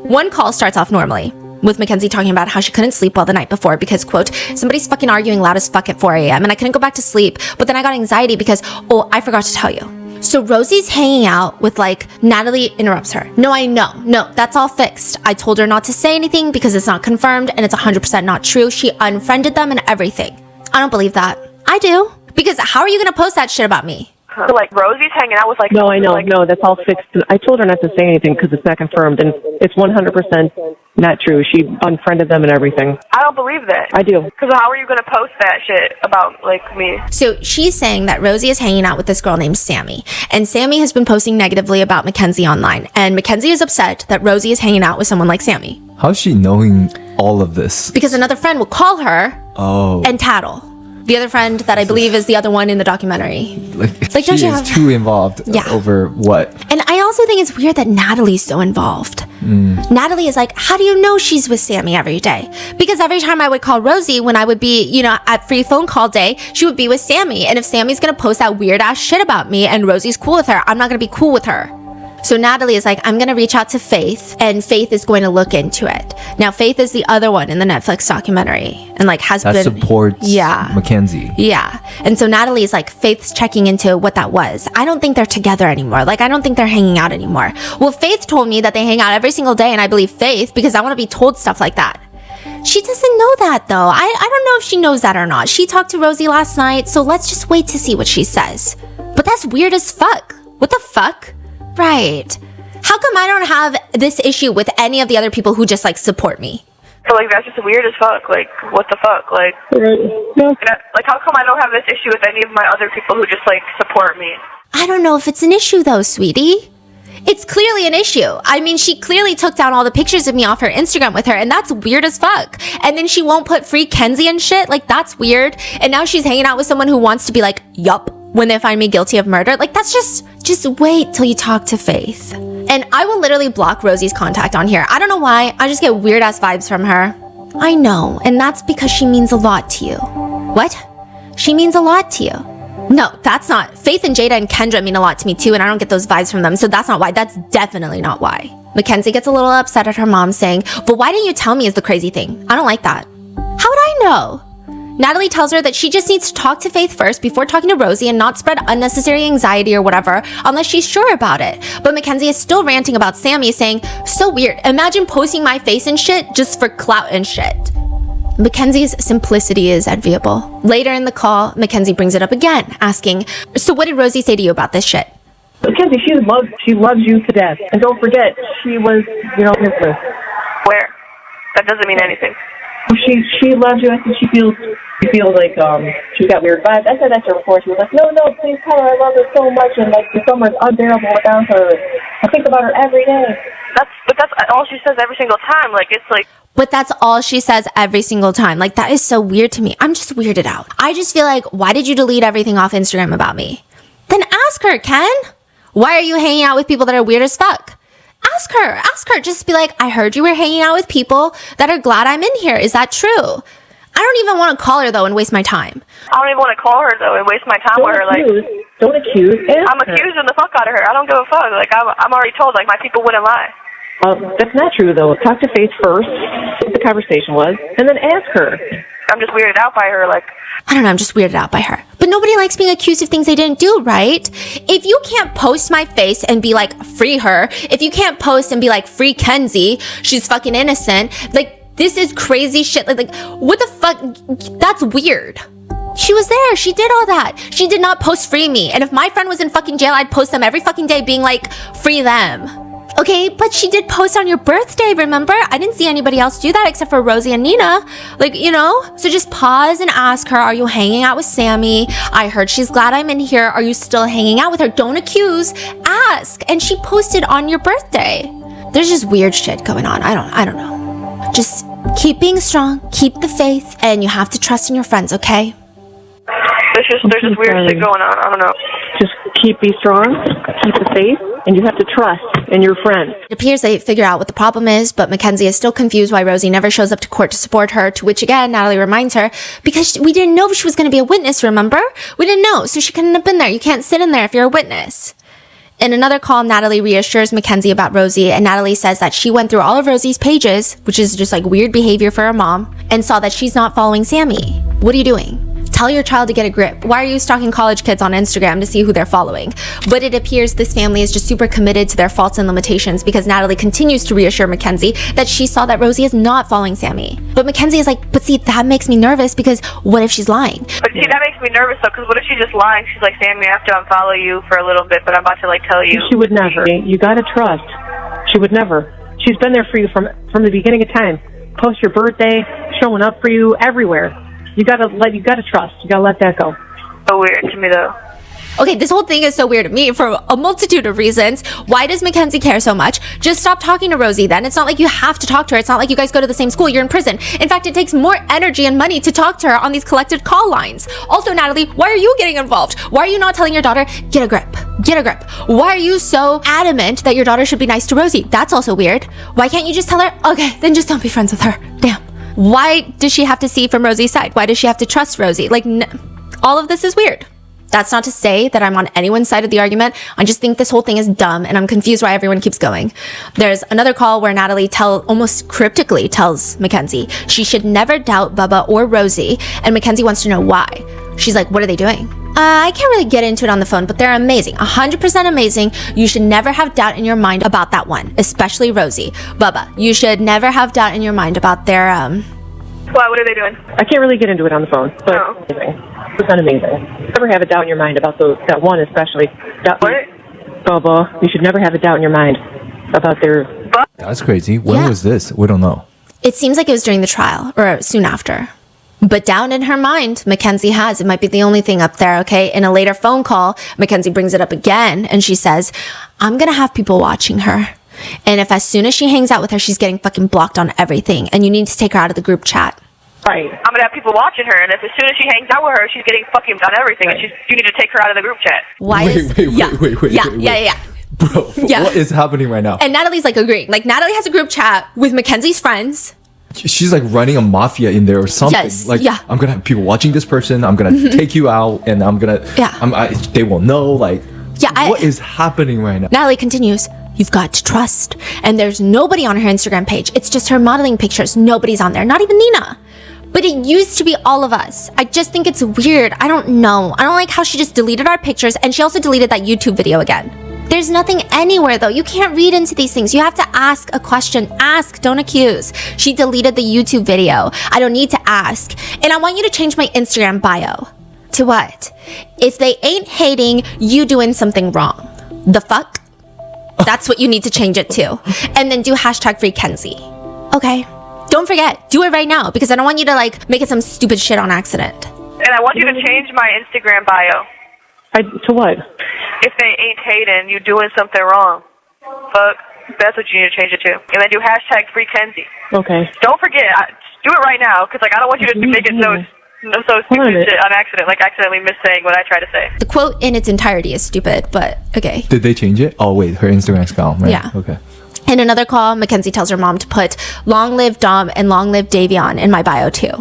Speaker 1: One call starts off normally, with Mackenzie talking about how she couldn't sleep well the night before because, quote, somebody's fucking arguing loud as fuck at 4 a.m. and I couldn't go back to sleep, but then I got anxiety because, oh, I forgot to tell you. So Rosie's hanging out with, like, Natalie interrupts her. No, I know. No, that's all fixed. I told her not to say anything because it's not confirmed and it's 100% not true. She unfriended them and everything. I don't believe that. I do. Because how are you going to post that shit about me?
Speaker 11: So, like, Rosie's hanging out with, like...
Speaker 8: No, I know.
Speaker 11: Like,
Speaker 8: no, that's all fixed. I told her not to say anything because it's not confirmed, and it's 100% not true. She unfriended them and everything.
Speaker 11: I don't believe that.
Speaker 8: I do.
Speaker 11: Because how are you going to post that shit about, like, me?
Speaker 1: So she's saying that Rosie is hanging out with this girl named Sammy. And Sammy has been posting negatively about Mackenzie online. And Mackenzie is upset that Rosie is hanging out with someone like Sammy.
Speaker 3: How's she knowing all of this?
Speaker 1: Because another friend will call her and tattle. The other friend that I believe is the other one in the documentary.
Speaker 3: Like she is too involved over what?
Speaker 1: And I also think it's weird that Natalie's so involved. Natalie is like, how do you know she's with Sammy every day? Because every time I would call Rosie when I would be, you know, at free phone call day, she would be with Sammy. And if Sammy's going to post that weird ass shit about me and Rosie's cool with her, I'm not going to be cool with her. So Natalie is like, I'm going to reach out to Faith and Faith is going to look into it. Now, Faith is the other one in the Netflix documentary and like has
Speaker 3: that
Speaker 1: been...
Speaker 3: supports Mackenzie.
Speaker 1: Yeah. And so Natalie is like, Faith's checking into what that was. I don't think they're together anymore. Like, I don't think they're hanging out anymore. Well, Faith told me that they hang out every single day and I believe Faith because I want to be told stuff like that. She doesn't know that though. I don't know if she knows that or not. She talked to Rosie last night, so let's just wait to see what she says. But that's weird as fuck. What the fuck? Right. How come I don't have this issue with any of the other people who just like support me?
Speaker 11: So like that's just weird as fuck. Like what the fuck? Like like how come I don't have this issue with any of my other people who just like support me?
Speaker 1: I don't know if it's an issue though, sweetie. It's clearly an issue. I mean, she clearly took down all the pictures of me off her Instagram with her, and that's weird as fuck. And then she won't put free Kenzie and shit. Like, that's weird. And now she's hanging out with someone who wants to be like, yup, when they find me guilty of murder. Like, that's just wait till you talk to Faith. And I will literally block Rosie's contact on here. I don't know why. I just get weird ass vibes from her. I know. And that's because she means a lot to you. What? She means a lot to you. No, that's not. Faith and Jada and Kendra mean a lot to me too, and I don't get those vibes from them, so that's not why. That's definitely not why. Mackenzie gets a little upset at her mom saying, but why didn't you tell me is the crazy thing? I don't like that. How would I know? Natalie tells her that she just needs to talk to Faith first before talking to Rosie and not spread unnecessary anxiety or whatever unless she's sure about it. But Mackenzie is still ranting about Sammy saying, so weird, imagine posting my face and shit just for clout and shit. Mackenzie's simplicity is enviable. Later in the call, Mackenzie brings it up again, asking, so what did Rosie say to you about this shit?
Speaker 8: Mackenzie, she loves you to death. And don't forget, she was, infamous.
Speaker 11: Where? That doesn't mean anything.
Speaker 8: She loves you. I think she feels like she's got weird vibes. I said that to her before. She was like, no, please tell her I love her so much and like the summer is unbearable without her. I think about her every day.
Speaker 11: But that's all she says every single time. Like it's like.
Speaker 1: But that's all she says every single time. Like, that is so weird to me. I'm just weirded out. I just feel like, why did you delete everything off Instagram about me? Then ask her, Ken. Why are you hanging out with people that are weird as fuck? Ask her. Just be like, I heard you were hanging out with people that are glad I'm in here. Is that true? I don't even want to call her, though, and waste my time.
Speaker 11: I don't even want to call her, though, and waste my time with her. Like,
Speaker 8: don't accuse.
Speaker 11: I'm accusing the fuck out of her. I don't give a fuck. Like, I'm already told, like, my people wouldn't lie.
Speaker 8: That's not true, though. Talk to Faith first, what the conversation was, and then ask her.
Speaker 11: I'm just weirded out by her, like...
Speaker 1: I don't know, I'm just weirded out by her. But nobody likes being accused of things they didn't do, right? If you can't post my face and be like, free her, if you can't post and be like, free Kenzie, she's fucking innocent, like, this is crazy shit. Like, what the fuck? That's weird. She was there. She did all that. She did not post free me. And if my friend was in fucking jail, I'd post them every fucking day being like, free them. Okay, but she did post on your birthday, remember? I didn't see anybody else do that except for Rosie and Nina. Like, so just pause and ask her, are you hanging out with Sammy? I heard she's glad I'm in here. Are you still hanging out with her? Don't accuse, ask. And she posted on your birthday. There's just weird shit going on. I don't know. Just keep being strong, keep the faith, and you have to trust in your friends, okay?
Speaker 11: There's just weird shit going on. I don't know.
Speaker 8: Just be strong, keep the faith, and you have to trust in your friends.
Speaker 1: It appears they figure out what the problem is, but Mackenzie is still confused why Rosie never shows up to court to support her, to which again, Natalie reminds her, because we didn't know if she was going to be a witness, remember? We didn't know, so she couldn't have been there. You can't sit in there if you're a witness. In another call, Natalie reassures Mackenzie about Rosie, and Natalie says that she went through all of Rosie's pages, which is just like weird behavior for her mom, and saw that she's not following Sammy. What are you doing? Tell your child to get a grip. Why are you stalking college kids on Instagram to see who they're following? But it appears this family is just super committed to their faults and limitations because Natalie continues to reassure Mackenzie that she saw that Rosie is not following Sammy. But Mackenzie is like, but see, that makes me nervous because what if she's lying?
Speaker 11: But see, that makes me nervous though, because what if she's just lying? She's like, Sammy, I have to unfollow you for a little bit, but I'm about to like tell you.
Speaker 8: She would never. You gotta trust. She would never. She's been there for you from the beginning of time. Post your birthday, showing up for you everywhere. You gotta trust. You gotta let that go.
Speaker 11: So weird to me though.
Speaker 1: Okay, this whole thing is so weird to me for a multitude of reasons. Why does Mackenzie care so much? Just stop talking to Rosie then. It's not like you have to talk to her. It's not like you guys go to the same school. You're in prison. In fact, it takes more energy and money to talk to her on these collected call lines. Also, Natalie, why are you getting involved? Why are you not telling your daughter, get a grip? Get a grip. Why are you so adamant that your daughter should be nice to Rosie? That's also weird. Why can't you just tell her, okay, then just don't be friends with her. Damn. Why does she have to see from Rosie's side? Why does she have to trust Rosie? Like, all of this is weird. That's not to say that I'm on anyone's side of the argument. I just think this whole thing is dumb and I'm confused why everyone keeps going. There's another call where Natalie almost cryptically tells Mackenzie she should never doubt Bubba or Rosie, and Mackenzie wants to know why. She's like, what are they doing? I can't really get into it on the phone, but they're amazing. 100% amazing. You should never have doubt in your mind about that one, especially Rosie. Bubba, you should never have doubt in your mind about their,
Speaker 11: Why? What are they doing?
Speaker 8: I can't really get into it on the phone, but it's amazing. It's not amazing. Never have a doubt in your mind about that one especially.
Speaker 11: What?
Speaker 8: Bubba, you should never have a doubt in your mind about their...
Speaker 3: That's crazy. When was this? We don't know.
Speaker 1: It seems like it was during the trial, or soon after. But down in her mind, Mackenzie has. It might be the only thing up there, okay? In a later phone call, Mackenzie brings it up again, and she says, I'm gonna have people watching her. And if as soon as she hangs out with her, she's getting fucking blocked on everything, and you need to take her out of the group chat.
Speaker 8: Right.
Speaker 11: I'm gonna have people watching her, and if as soon as she hangs out with her, she's getting fucking on everything, and you need to take her out of the group chat.
Speaker 1: Why wait.
Speaker 3: Bro, what is happening right now?
Speaker 1: And Natalie's like agreeing. Like, Natalie has a group chat with Mackenzie's friends.
Speaker 3: She's like running a mafia in there or something.
Speaker 1: Yes,
Speaker 3: like,
Speaker 1: yeah.
Speaker 3: I'm gonna have people watching this person. I'm gonna take you out, and I'm gonna.
Speaker 1: Yeah.
Speaker 3: They will know. Like, what is happening right now?
Speaker 1: Natalie continues. You've got to trust. And there's nobody on her Instagram page. It's just her modeling pictures. Nobody's on there. Not even Nina. But it used to be all of us. I just think it's weird. I don't know. I don't like how she just deleted our pictures, and she also deleted that YouTube video again. There's nothing anywhere though. You can't read into these things. You have to ask a question. Ask, don't accuse. She deleted the YouTube video. I don't need to ask. And I want you to change my Instagram bio. To what? If they ain't hating, you doing something wrong. The fuck? That's what you need to change it to. And then do #FreeKenzie. Okay? Don't forget. Do it right now, because I don't want you to like make it some stupid shit on accident.
Speaker 11: And I want you to change my Instagram bio.
Speaker 8: To what?
Speaker 11: If they ain't hating, you doing something wrong. Fuck. That's what you need to change it to. And then do #FreeKenzie.
Speaker 8: Okay.
Speaker 11: Don't forget. Do it right now, because like I don't want you to make it so stupid shit on accident, like accidentally missaying what I try to say.
Speaker 1: The quote in its entirety is stupid, but okay.
Speaker 3: Did they change it? Oh wait, her Instagram's gone, right?
Speaker 1: Yeah.
Speaker 3: Okay.
Speaker 1: In another call, Mackenzie tells her mom to put "Long live Dom" and "Long live Davion" in my bio too,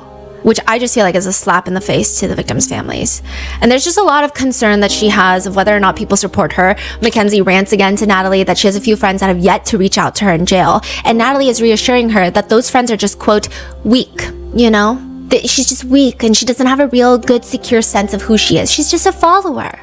Speaker 1: which I just feel like is a slap in the face to the victims' families. And there's just a lot of concern that she has of whether or not people support her. Mackenzie rants again to Natalie that she has a few friends that have yet to reach out to her in jail, and Natalie is reassuring her that those friends are just, quote, weak, you know? That she's just weak and she doesn't have a real good, secure sense of who she is. She's just a follower.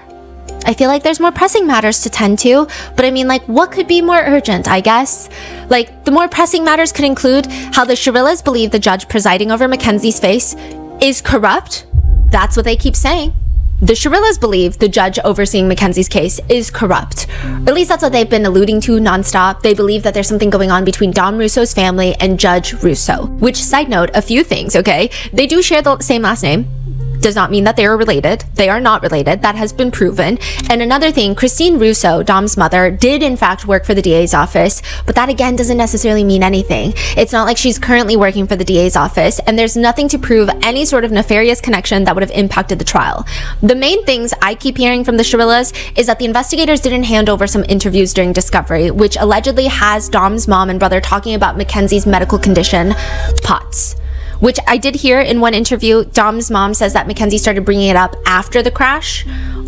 Speaker 1: I feel like there's more pressing matters to tend to, but I mean, like, what could be more urgent, I guess? Like, the more pressing matters could include how the Shirillas believe the judge presiding over Mackenzie's case is corrupt. That's what they keep saying. The Shirillas believe the judge overseeing Mackenzie's case is corrupt. Or at least that's what they've been alluding to nonstop. They believe that there's something going on between Dom Russo's family and Judge Russo. Which, side note, a few things, okay? They do share the same last name. does not mean that they are related. They are not related. That has been proven. And another thing, Christine Russo, Dom's mother, did in fact work for the DA's office, but that again doesn't necessarily mean anything. It's not like she's currently working for the DA's office, and there's nothing to prove any sort of nefarious connection that would have impacted the trial. The main things I keep hearing from the Shirillas is that the investigators didn't hand over some interviews during discovery, which allegedly has Dom's mom and brother talking about Mackenzie's medical condition, POTS. Which I did hear in one interview. Dom's mom says that Mackenzie started bringing it up after the crash,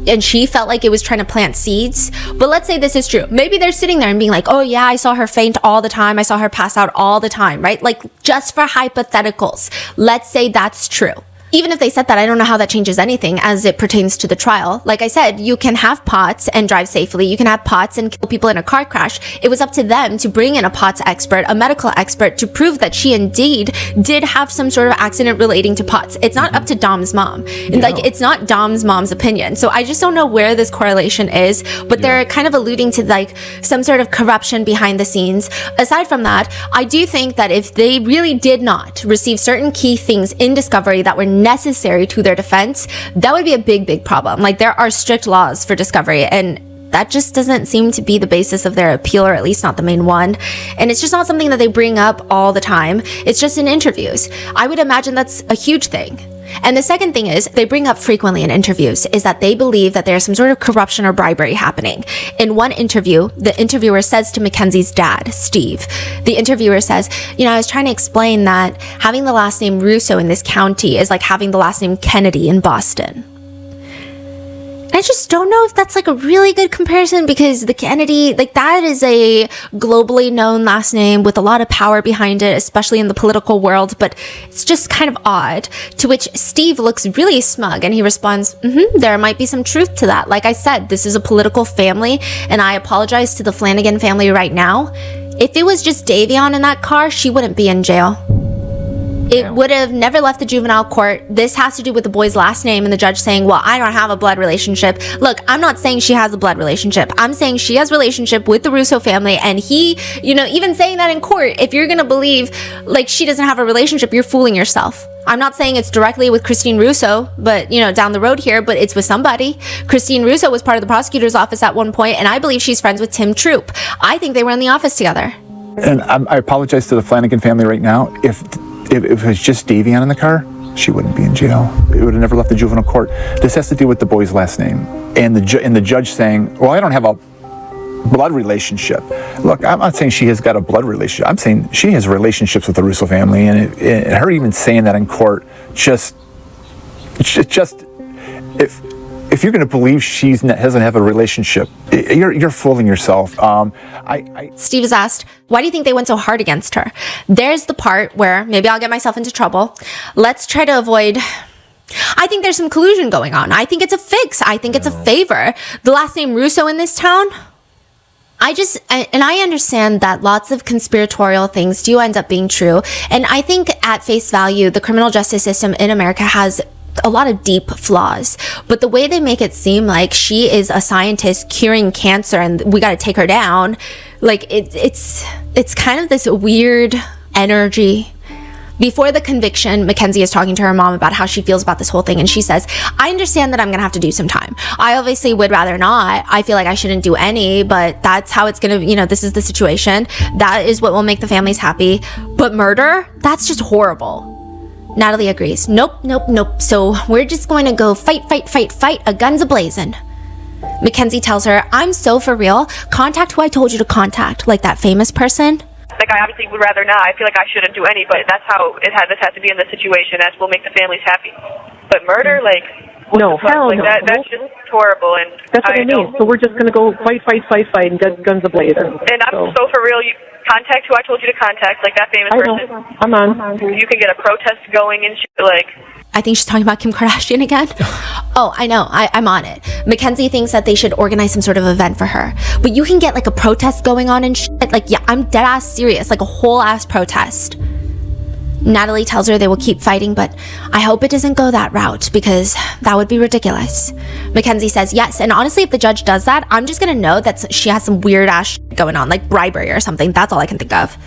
Speaker 1: and she felt like it was trying to plant seeds. But let's say this is true. Maybe they're sitting there and being like, oh yeah, I saw her faint all the time. I saw her pass out all the time, right? Like, just for hypotheticals, let's say that's true. Even if they said that, I don't know how that changes anything as it pertains to the trial. Like I said, you can have POTS and drive safely. You can have POTS and kill people in a car crash. It was up to them to bring in a POTS expert, a medical expert, to prove that she indeed did have some sort of accident relating to POTS. It's not up to Dom's mom. Yeah. Like, it's not Dom's mom's opinion. So I just don't know where this correlation is, but they're kind of alluding to like some sort of corruption behind the scenes. Aside from that, I do think that if they really did not receive certain key things in discovery that were necessary to their defense, that would be a big problem. Like, there are strict laws for discovery, and that just doesn't seem to be the basis of their appeal, or at least not the main one. And it's just not something that they bring up all the time. It's just in interviews. I would imagine that's a huge thing. And the second thing is, they bring up frequently in interviews, is that they believe that there's some sort of corruption or bribery happening. In one interview, the interviewer says to Mackenzie's dad, Steve, the interviewer says, I was trying to explain that having the last name Russo in this county is like having the last name Kennedy in Boston. I just don't know if that's like a really good comparison, because the Kennedy, like, that is a globally known last name with a lot of power behind it, especially in the political world, but it's just kind of odd. To which Steve looks really smug and he responds, there might be some truth to that. Like I said, this is a political family, and I apologize to the Flanagan family right now. If it was just Davion in that car, she wouldn't be in jail. It would have never left the juvenile court. This has to do with the boy's last name and the judge saying, well, I don't have a blood relationship. Look, I'm not saying she has a blood relationship. I'm saying she has a relationship with the Russo family, and he, even saying that in court, if you're going to believe like she doesn't have a relationship, you're fooling yourself. I'm not saying it's directly with Christine Russo, but, down the road here, but it's with somebody. Christine Russo was part of the prosecutor's office at one point, and I believe she's friends with Tim Troop. I think they were in the office together.
Speaker 12: And I apologize to the Flanagan family right now. If it was just Davion in the car, she wouldn't be in jail. It would have never left the juvenile court. This has to do with the boy's last name. And the judge saying, well, I don't have a blood relationship. Look, I'm not saying she has got a blood relationship. I'm saying she has relationships with the Russo family. And her even saying that in court, if you're going to believe she doesn't have a relationship, you're fooling yourself.
Speaker 1: Steve is asked, why do you think they went so hard against her? There's the part where maybe I'll get myself into trouble. Let's try to avoid... I think there's some collusion going on. I think it's a fix. I think it's a favor. The last name Russo in this town... I understand that lots of conspiratorial things do end up being true. And I think at face value, the criminal justice system in America has a lot of deep flaws, but the way they make it seem like she is a scientist curing cancer and we got to take her down, like it's kind of this weird energy. Before the conviction, Mackenzie is talking to her mom about how she feels about this whole thing, and she says, I understand that I'm gonna have to do some time. I obviously would rather not. I feel like I shouldn't do any, but that's how it's gonna, this is the situation. That is what will make the families happy. But murder? That's just horrible. Natalie agrees. Nope. So we're just going to go fight, a guns a-blazing. Mackenzie tells her, I'm so for real. Contact who I told you to contact, like that famous person.
Speaker 11: Like, I obviously would rather not. I feel like I shouldn't do any, but that's how this has to be in the situation. That will make the families happy. But murder, like,
Speaker 8: no, hell
Speaker 11: like
Speaker 8: no.
Speaker 11: That's just horrible. And
Speaker 8: that's what I mean. So we're just going to go fight, and guns a-blazing.
Speaker 11: And I'm so for real. You contact who I told you to contact, like that famous person.
Speaker 8: I'm on.
Speaker 11: You can get a protest going and shit, like...
Speaker 1: I think she's talking about Kim Kardashian again. Oh, I know. I'm on it. Mackenzie thinks that they should organize some sort of event for her. But you can get like a protest going on and shit. Like, yeah, I'm dead ass serious. Like a whole ass protest. Natalie tells her they will keep fighting, but I hope it doesn't go that route because that would be ridiculous. Mackenzie says yes, and honestly, if the judge does that, I'm just gonna know that she has some weird ass shit going on, like bribery or something. That's all I can think of.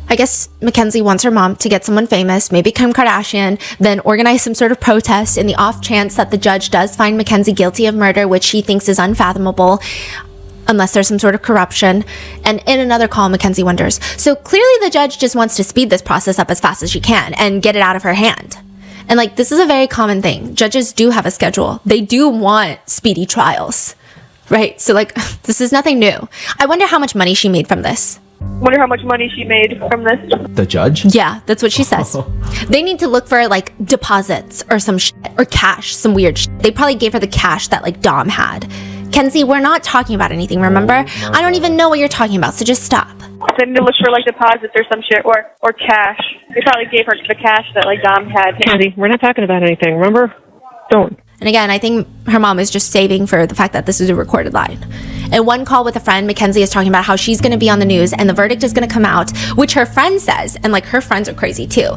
Speaker 1: I guess Mackenzie wants her mom to get someone famous, maybe Kim Kardashian, then organize some sort of protest in the off chance that the judge does find Mackenzie guilty of murder, which she thinks is unfathomable, unless there's some sort of corruption. And in another call, Mackenzie wonders, so clearly the judge just wants to speed this process up as fast as she can and get it out of her hand. And like, this is a very common thing. Judges do have a schedule. They do want speedy trials, right? So like, this is nothing new. I wonder how much money she made from this.
Speaker 11: Wonder how much money she made from this.
Speaker 3: The judge?
Speaker 1: Yeah, that's what she says. They need to look for like deposits or some shit, or cash, some weird shit. They probably gave her the cash that like Dom had. Kenzie, we're not talking about anything, remember? I don't even know what you're talking about, so just stop.
Speaker 11: They need to look for like deposits or some shit, or cash. They probably gave her the cash that like Dom had.
Speaker 8: Kenzie, we're not talking about anything, remember? Don't.
Speaker 1: And again, I think her mom is just saving for the fact that this is a recorded line. In one call with a friend, Mackenzie is talking about how she's going to be on the news and the verdict is going to come out, which her friend says, and like her friends are crazy too.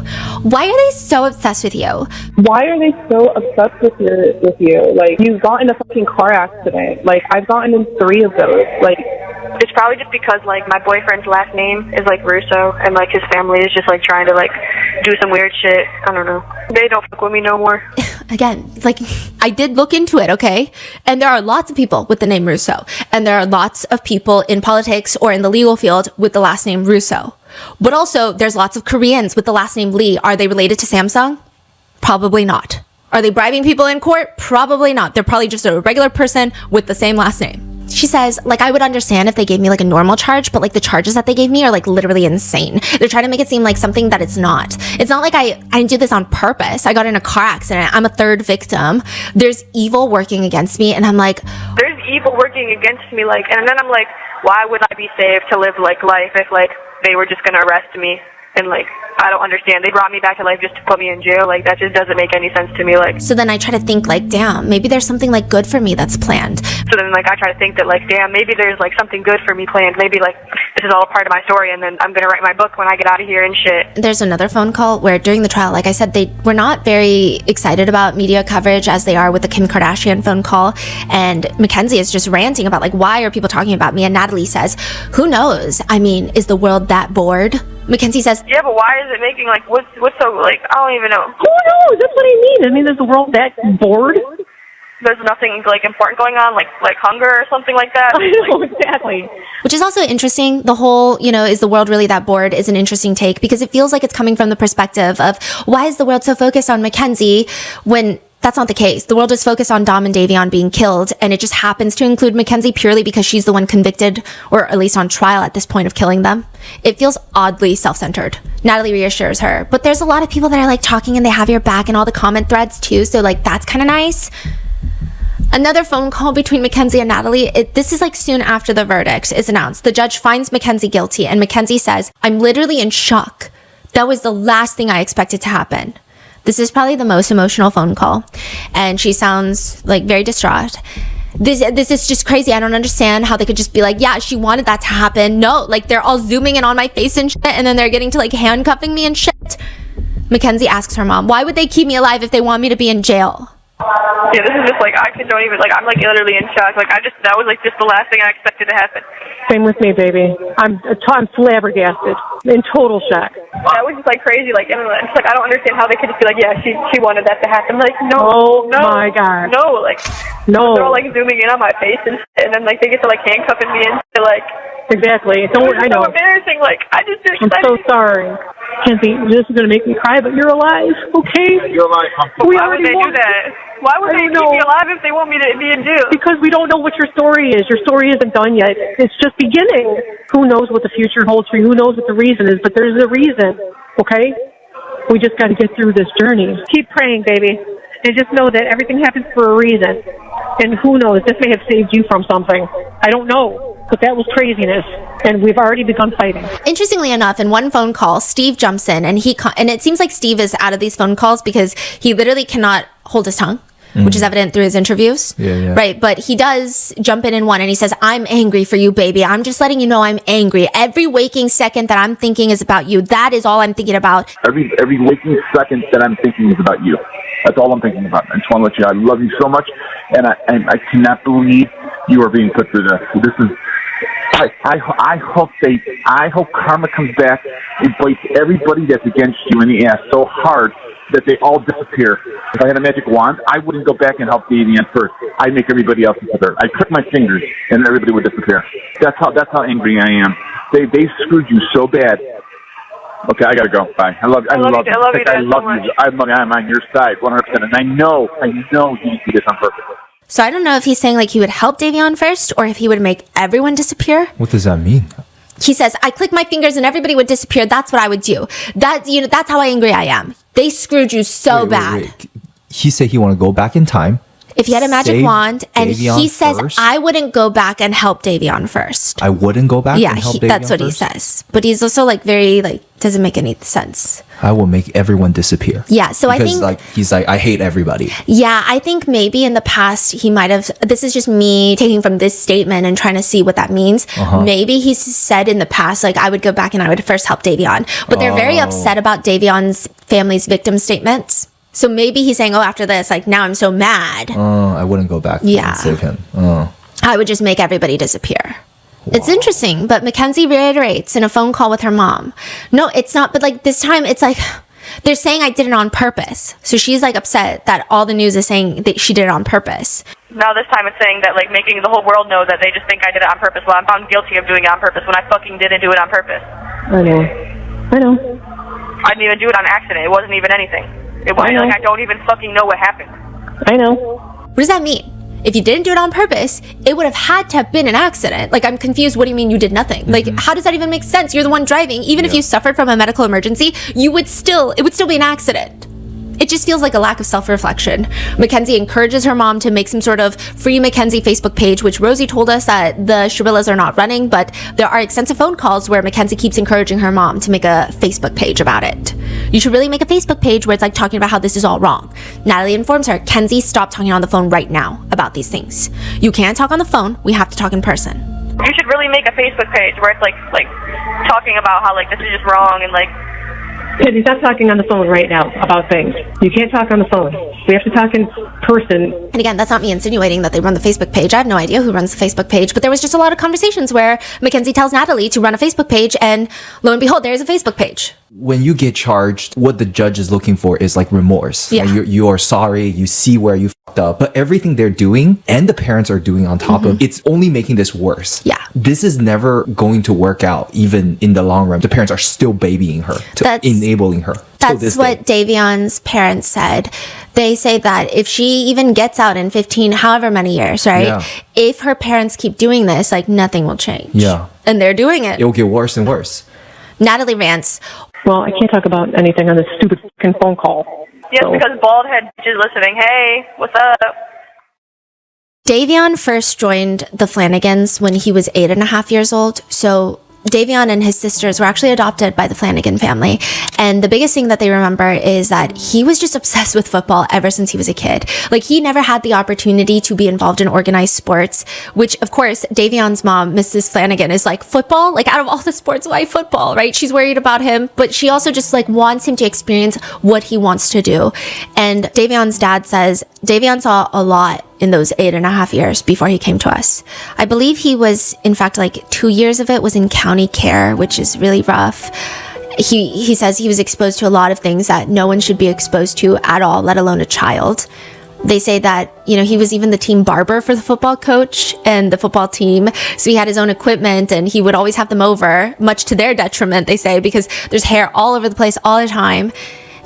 Speaker 1: Why are they so obsessed with you?
Speaker 10: Why are they so obsessed with you? Like, you got in a fucking car accident. Like, I've gotten in 3 of those. Like,
Speaker 11: It's probably just because like my boyfriend's last name is like Russo, and like his family is just like trying to like do some weird shit. I don't know. They don't fuck with me no more.
Speaker 1: Again, like, I did look into it, okay? And there are lots of people with the name Russo. And there are lots of people in politics or in the legal field with the last name Russo. But also, there's lots of Koreans with the last name Lee. Are they related to Samsung? Probably not. Are they bribing people in court? Probably not. They're probably just a regular person with the same last name. She says, like, I would understand if they gave me like a normal charge, but like the charges that they gave me are like literally insane. They're trying to make it seem like something that it's not. It's not like I didn't do this on purpose. I got in a car accident. I'm a third victim. There's evil working against me. And I'm like,
Speaker 11: There's evil working against me, like, and then I'm like, why would I be saved to live like life if like they were just gonna arrest me? And like, I don't understand. They brought me back to life just to put me in jail. Like, that just doesn't make any sense to me. Like,
Speaker 1: so then I try to think like, damn, maybe there's something like good for me that's planned.
Speaker 11: so then like I try to think that like, damn, maybe there's like something good for me planned. Maybe like this is all a part of my story, and then I'm gonna write my book when I get out of here and shit.
Speaker 1: There's another phone call where during the trial, like I said, they were not very excited about media coverage as they are with the Kim Kardashian phone call. And Mackenzie is just ranting about like, why are people talking about me? And Natalie says, who knows? I mean, is the world that bored? Mackenzie says,
Speaker 11: Yeah, but why is it making like what's so like I don't even know.
Speaker 8: Who knows? That's what I mean. I mean, is the world that bored?
Speaker 11: There's nothing like important going on, like hunger or something like that.
Speaker 8: I know, exactly.
Speaker 1: which is also interesting. The whole, is the world really that bored is an interesting take because it feels like it's coming from the perspective of why is the world so focused on Mackenzie when that's not the case. The world is focused on Dom and Davion being killed, and it just happens to include Mackenzie purely because she's the one convicted, or at least on trial at this point, of killing them. It feels oddly self-centered. Natalie reassures her, but there's a lot of people that are like talking and they have your back in all the comment threads too, so like that's kind of nice. Another phone call between Mackenzie and Natalie. This is like soon after the verdict is announced. The judge finds Mackenzie guilty, and Mackenzie says, I'm literally in shock. That was the last thing I expected to happen. This is probably the most emotional phone call. And she sounds like very distraught. This is just crazy. I don't understand how they could just be like, yeah, she wanted that to happen. No, like they're all zooming in on my face and shit, and then they're getting to like handcuffing me and shit. Mackenzie asks her mom, why would they keep me alive if they want me to be in jail?
Speaker 11: Yeah, this is just like, I don't even, like, I'm like literally in shock. Like, that was like just the last thing I expected to happen.
Speaker 8: Same with me, baby. I'm flabbergasted, in total shock.
Speaker 11: That was just like crazy. Like, and it's like, I don't understand how they could just be like, yeah, she wanted that to happen. Like,
Speaker 8: Oh
Speaker 11: no,
Speaker 8: my God.
Speaker 11: no, like,
Speaker 8: No.
Speaker 11: they're all like zooming in on my face and shit, and then like they get to like handcuffing me and shit, like.
Speaker 8: Exactly.
Speaker 11: It was
Speaker 8: I know.
Speaker 11: so embarrassing. Like, I just didn't.
Speaker 8: I'm so sorry. Kenzie, this is going to make me cry, but you're alive, okay?
Speaker 12: You're alive.
Speaker 11: Why would they do that? Why would they keep me alive if they want me to be in jail?
Speaker 8: Because we don't know what your story is. Your story isn't done yet. It's just beginning. Who knows what the future holds for you? Who knows what the reason is? But there's a reason, okay? We just got to get through this journey. Keep praying, baby. And just know that everything happens for a reason. And who knows, this may have saved you from something. I don't know. But that was craziness. And we've already begun fighting.
Speaker 1: Interestingly enough, in one phone call, Steve jumps in and and it seems like Steve is out of these phone calls because he literally cannot hold his tongue. Which is evident through his interviews.
Speaker 3: Yeah.
Speaker 1: Right. But he does jump in one and he says, I'm angry for you, baby. I'm just letting you know I'm angry. Every waking second that I'm thinking is about you. That is all I'm thinking about.
Speaker 12: Every waking second that I'm thinking is about you. That's all I'm thinking about. I just want to let you know I love you so much, and I cannot believe you are being put through this.
Speaker 13: I hope karma comes back and bites everybody that's against you in the ass so hard that they all disappear. If I had a magic wand, I wouldn't go back and help Davian first. I'd make everybody else disappear. I'd click my fingers and everybody would disappear. That's how angry I am. They screwed you so bad. Okay, I gotta go. Bye. I love you. I'm on your side, 100%. And I know you did this on purpose.
Speaker 1: So I don't know if he's saying like he would help Davion first or if he would make everyone disappear.
Speaker 3: What does that mean?
Speaker 1: He says, I click my fingers and everybody would disappear. That's what I would do. That's how angry I am. They screwed you so bad.
Speaker 3: Wait. He said he want to go back in time.
Speaker 1: If he had a magic wand, and
Speaker 3: Davion
Speaker 1: he says,
Speaker 3: first?
Speaker 1: I wouldn't go back and help Davion first.
Speaker 3: I wouldn't go back
Speaker 1: Yeah,
Speaker 3: and help Davion
Speaker 1: that's what
Speaker 3: first?
Speaker 1: he says. But he's also like very like, doesn't make any sense.
Speaker 3: I will make everyone disappear.
Speaker 1: Yeah, so I think
Speaker 3: he's like, I hate everybody.
Speaker 1: Yeah, I think maybe in the past he might have, this is just me taking from this statement and trying to see what that means. Maybe he's said in the past, like, I would go back and I would first help Davion. But they're very upset about Davion's family's victim statements. So maybe he's saying, oh, after this, like, now I'm so mad.
Speaker 3: I wouldn't go back and save him.
Speaker 1: I would just make everybody disappear. Wow. It's interesting, but Mackenzie reiterates in a phone call with her mom. No, it's not, but like this time it's like, they're saying I did it on purpose. So she's like upset that all the news is saying that she did it on purpose.
Speaker 11: Now this time it's saying that like making the whole world know that they just think I did it on purpose. Well, I'm found guilty of doing it on purpose when I fucking didn't do it on purpose.
Speaker 8: I know.
Speaker 11: I didn't even do it on accident. It wasn't even anything. It wasn't like I don't even fucking know what happened.
Speaker 8: I know.
Speaker 1: What does that mean? If you didn't do it on purpose, it would have had to have been an accident. Like, I'm confused. What do you mean you did nothing? Like, how does that even make sense? You're the one driving. Even if you suffered from a medical emergency, it would still be an accident. It just feels like a lack of self-reflection. Mackenzie encourages her mom to make some sort of free Mackenzie Facebook page, which Rosie told us that the Shrillas are not running, but there are extensive phone calls where Mackenzie keeps encouraging her mom to make a Facebook page about it. You should really make a Facebook page where it's like talking about how this is all wrong. Natalie informs her, Kenzie, stop talking on the phone right now about these things. You can't talk on the phone. We have to talk in person.
Speaker 11: You should really make a Facebook page where it's like talking about how like this is just wrong and like.
Speaker 8: Kenzie, stop talking on the phone right now about things. You can't talk on the phone. We have to talk in person.
Speaker 1: And again, that's not me insinuating that they run the Facebook page. I have no idea who runs the Facebook page, but there was just a lot of conversations where Mackenzie tells Natalie to run a Facebook page, and lo and behold, there's a Facebook page.
Speaker 3: When you get charged, what the judge is looking for is like remorse.
Speaker 1: Yeah.
Speaker 3: Like you are sorry, you see where you fucked up, but everything they're doing and the parents are doing on top of it's only making this worse.
Speaker 1: Yeah.
Speaker 3: This is never going to work out, even in the long run. The parents are still babying her, enabling her.
Speaker 1: That's what Davion's parents said. They say that if she even gets out in 15, however many years, right?
Speaker 3: Yeah.
Speaker 1: If her parents keep doing this, like nothing will change.
Speaker 3: Yeah.
Speaker 1: And they're doing it.
Speaker 3: It'll get worse and worse.
Speaker 1: Natalie rants.
Speaker 8: Well, I can't talk about anything on this stupid fucking phone call.
Speaker 11: Yes, because bald head is listening. Hey, what's up?
Speaker 1: Davion first joined the Flanagans when he was 8.5 years old. So Davion and his sisters were actually adopted by the Flanagan family. And the biggest thing that they remember is that he was just obsessed with football ever since he was a kid. Like, he never had the opportunity to be involved in organized sports, which, of course, Davion's mom, Mrs. Flanagan, is like, football? Like, out of all the sports, why football, right? She's worried about him, but she also just, like, wants him to experience what he wants to do. And Davion's dad says Davion saw a lot in those 8.5 years before he came to us. I believe he was, in fact, like 2 years of it was in county care, which is really rough. He says he was exposed to a lot of things that no one should be exposed to at all, let alone a child. They say that, you know, he was even the team barber for the football coach and the football team. So he had his own equipment and he would always have them over, much to their detriment, they say, because there's hair all over the place all the time.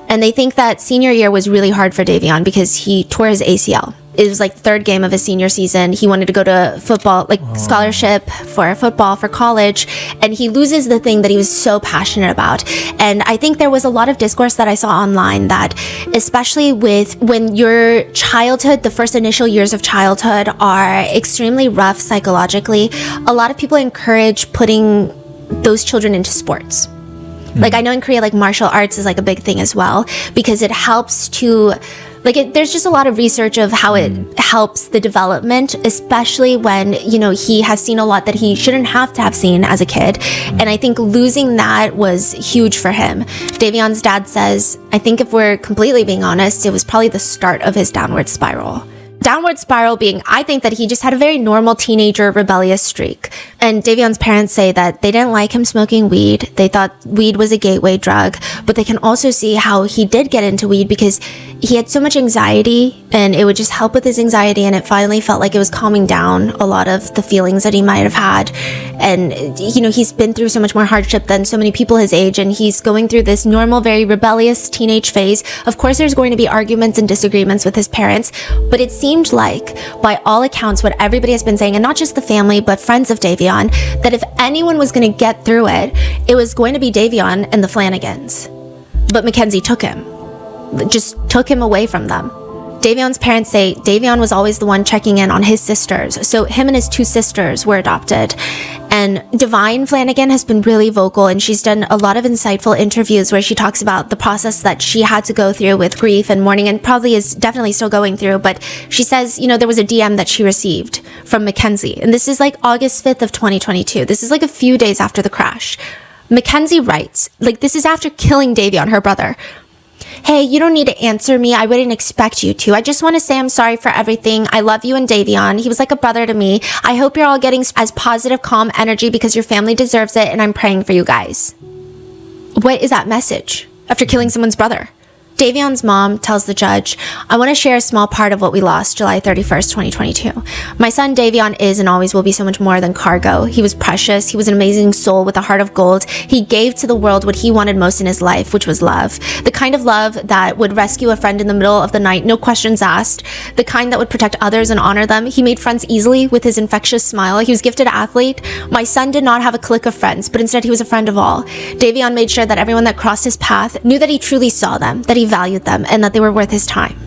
Speaker 1: And they think that senior year was really hard for Davion because he tore his ACL. It was like the third game of his senior season. He wanted to go to football, like scholarship for football for college, and he loses the thing that he was so passionate about. And I think there was a lot of discourse that I saw online that, especially with when your childhood, the first initial years of childhood are extremely rough psychologically, a lot of people encourage putting those children into sports. Like, I know in Korea, like, martial arts is like a big thing as well, because it helps to, like, there's just a lot of research of how it helps the development, especially when, you know, he has seen a lot that he shouldn't have to have seen as a kid. And I think losing that was huge for him. Davion's dad says, I think if we're completely being honest, it was probably the start of his downward spiral. Downward spiral being, I think that he just had a very normal teenager rebellious streak. And Davion's parents say that they didn't like him smoking weed. They thought weed was a gateway drug, but they can also see how he did get into weed because he had so much anxiety and it would just help with his anxiety, and it finally felt like it was calming down a lot of the feelings that he might have had. And, you know, he's been through so much more hardship than so many people his age, and he's going through this normal, very rebellious teenage phase. Of course, there's going to be arguments and disagreements with his parents, but it seemed like, by all accounts, what everybody has been saying, and not just the family, but friends of Davion, that if anyone was going to get through it, it was going to be Davion and the Flanagans. But Mackenzie took him. Just took him away from them. Davion's parents say Davion was always the one checking in on his sisters. So him and his two sisters were adopted. And Divine Flanagan has been really vocal, and she's done a lot of insightful interviews where she talks about the process that she had to go through with grief and mourning, and probably is definitely still going through. But she says, you know, there was a DM that she received from Mackenzie. And this is like August 5th of 2022. This is like a few days after the crash. Mackenzie writes, like, this is after killing Davion, her brother. Hey, you don't need to answer me. I wouldn't expect you to. I just want to say I'm sorry for everything. I love you and Davion. He was like a brother to me. I hope you're all getting as positive, calm energy because your family deserves it, and I'm praying for you guys. What is that message after killing someone's brother? Davion's mom tells the judge, I want to share a small part of what we lost July 31st, 2022. My son Davion is and always will be so much more than cargo. He was precious. He was an amazing soul with a heart of gold. He gave to the world what he wanted most in his life, which was love. The kind of love that would rescue a friend in the middle of the night, no questions asked. The kind that would protect others and honor them. He made friends easily with his infectious smile. He was a gifted athlete. My son did not have a clique of friends, but instead he was a friend of all. Davion made sure that everyone that crossed his path knew that he truly saw them, that he valued them, and that they were worth his time.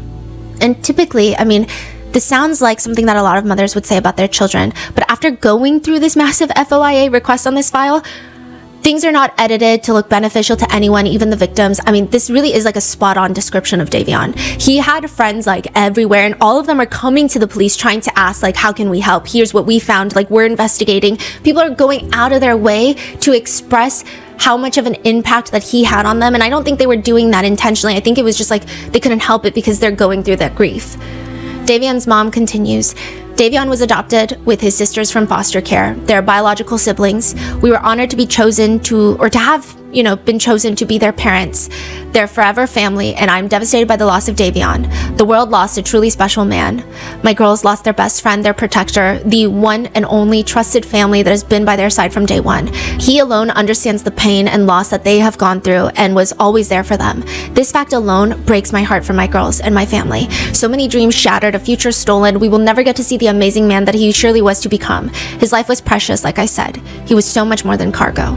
Speaker 1: And typically, I mean, this sounds like something that a lot of mothers would say about their children, but after going through this massive FOIA request on this file, things are not edited to look beneficial to anyone, even the victims. I mean, this really is like a spot-on description of Davion. He had friends like everywhere, and all of them are coming to the police trying to ask, like, how can we help? Here's what we found, like, we're investigating. People are going out of their way to express how much of an impact that he had on them, and I don't think they were doing that intentionally. I think it was just like they couldn't help it because they're going through that grief. Davion's mom continues, Davion was adopted with his sisters from foster care. They're biological siblings. We were honored to be chosen to, or to have, you know, been chosen to be their parents. They're forever family, and I'm devastated by the loss of Davion. The world lost a truly special man. My girls lost their best friend, their protector, the one and only trusted family that has been by their side from day one. He alone understands the pain and loss that they have gone through and was always there for them. This fact alone breaks my heart for my girls and my family. So many dreams shattered, a future stolen. We will never get to see the amazing man that he surely was to become. His life was precious, like I said. He was so much more than cargo.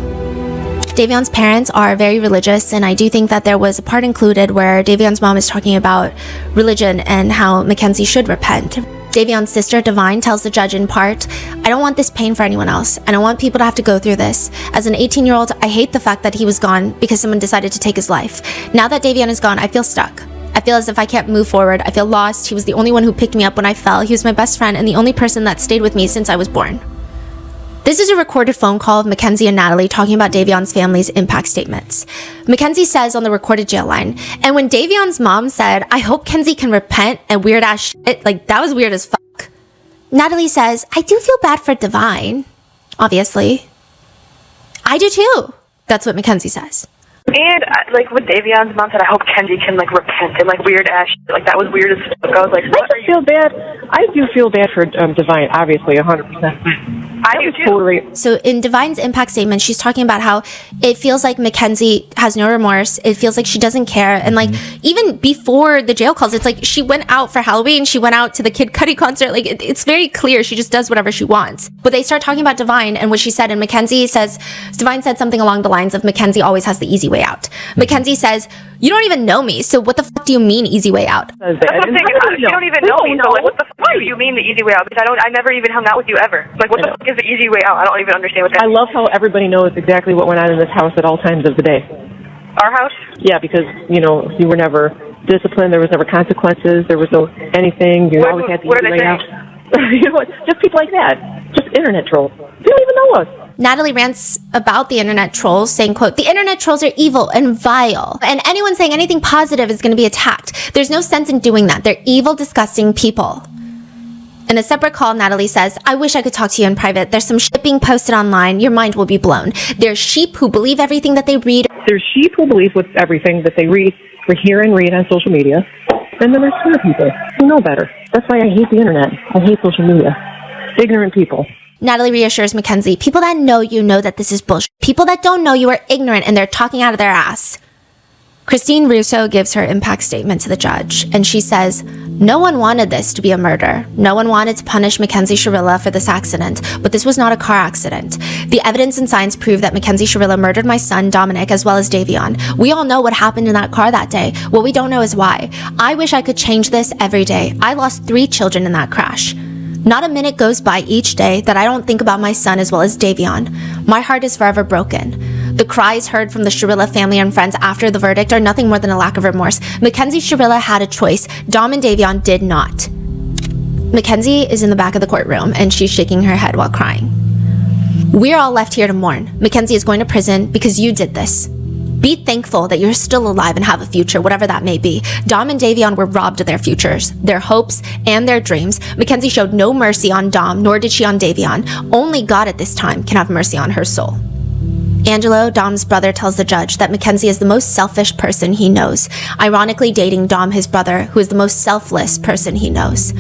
Speaker 1: Davion's parents are very religious, and I do think that there was a part included where Davion's mom is talking about religion and how Mackenzie should repent. Davion's sister, Divine, tells the judge in part, I don't want this pain for anyone else. I don't want people to have to go through this. As an 18-year-old, I hate the fact that he was gone because someone decided to take his life. Now that Davion is gone, I feel stuck. I feel as if I can't move forward. I feel lost. He was the only one who picked me up when I fell. He was my best friend and the only person that stayed with me since I was born. This is a recorded phone call of Mackenzie and Natalie talking about Davion's family's impact statements. Mackenzie says on the recorded jail line, and when Davion's mom said, I hope Kenzie can repent and weird ass shit, like that was weird as fuck. Natalie says, I do feel bad for Divine. Obviously. I do too. That's what Mackenzie says.
Speaker 11: And like when Davion's mom said, I hope Kenzie can like repent and like weird ass shit, like that was weird as fuck. I was like, what
Speaker 8: I feel bad. I do feel bad for Divine, obviously, 100%.
Speaker 11: I do too.
Speaker 8: Totally.
Speaker 1: So in Divine's impact statement, she's talking about how it feels like Mackenzie has no remorse. It feels like she doesn't care. And like even before the jail calls, it's like she went out for Halloween. She went out to the Kid Cudi concert. Like it's very clear. She just does whatever she wants. But they start talking about Divine and what she said. And Mackenzie says, Divine said something along the lines of Mackenzie always has the easy way out. Mackenzie says, you don't even know me. So what the fuck do you mean easy way out?
Speaker 11: That's what I'm saying. You don't even know me. So like, what the fuck do you mean the easy way out? Because I never even hung out with you ever. Like, what the fuck is the easy way out? I don't even understand what that
Speaker 8: I love how everybody knows exactly what went on in this house at all times of the day.
Speaker 11: Our house?
Speaker 8: Yeah, because, you know, you were never disciplined. There was never consequences. There was no anything. You always had to easy way out. You know, just people like that. Just internet trolls. They don't even know us.
Speaker 1: Natalie rants about the internet trolls, saying, quote, the internet trolls are evil and vile, and anyone saying anything positive is going to be attacked. There's no sense in doing that. They're evil, disgusting people. In a separate call, Natalie says, I wish I could talk to you in private. There's some shit being posted online. Your mind will be blown. There's sheep who believe everything that they read.
Speaker 8: There's sheep who believe with everything that they read, or hear and read on social media. And then there's smart people who know better. That's why I hate the internet. I hate social media. Ignorant people.
Speaker 1: Natalie reassures Mackenzie, people that know you know that this is bullshit. People that don't know you are ignorant and they're talking out of their ass. Christine Russo gives her impact statement to the judge, and she says, no one wanted this to be a murder. No one wanted to punish Mackenzie Shirilla for this accident, but this was not a car accident. The evidence and science prove that Mackenzie Shirilla murdered my son, Dominic, as well as Davion. We all know what happened in that car that day. What we don't know is why. I wish I could change this every day. I lost 3 children in that crash. Not a minute goes by each day that I don't think about my son as well as Davion. My heart is forever broken. The cries heard from the Shirilla family and friends after the verdict are nothing more than a lack of remorse. Mackenzie Shirilla had a choice. Dom and Davion did not. Mackenzie is in the back of the courtroom and she's shaking her head while crying. We're all left here to mourn. Mackenzie is going to prison because you did this. Be thankful that you're still alive and have a future, whatever that may be. Dom and Davion were robbed of their futures, their hopes, and their dreams. Mackenzie showed no mercy on Dom, nor did she on Davion. Only God at this time can have mercy on her soul. Angelo, Dom's brother, tells the judge that Mackenzie is the most selfish person he knows, ironically dating Dom, his brother, who is the most selfless person he knows.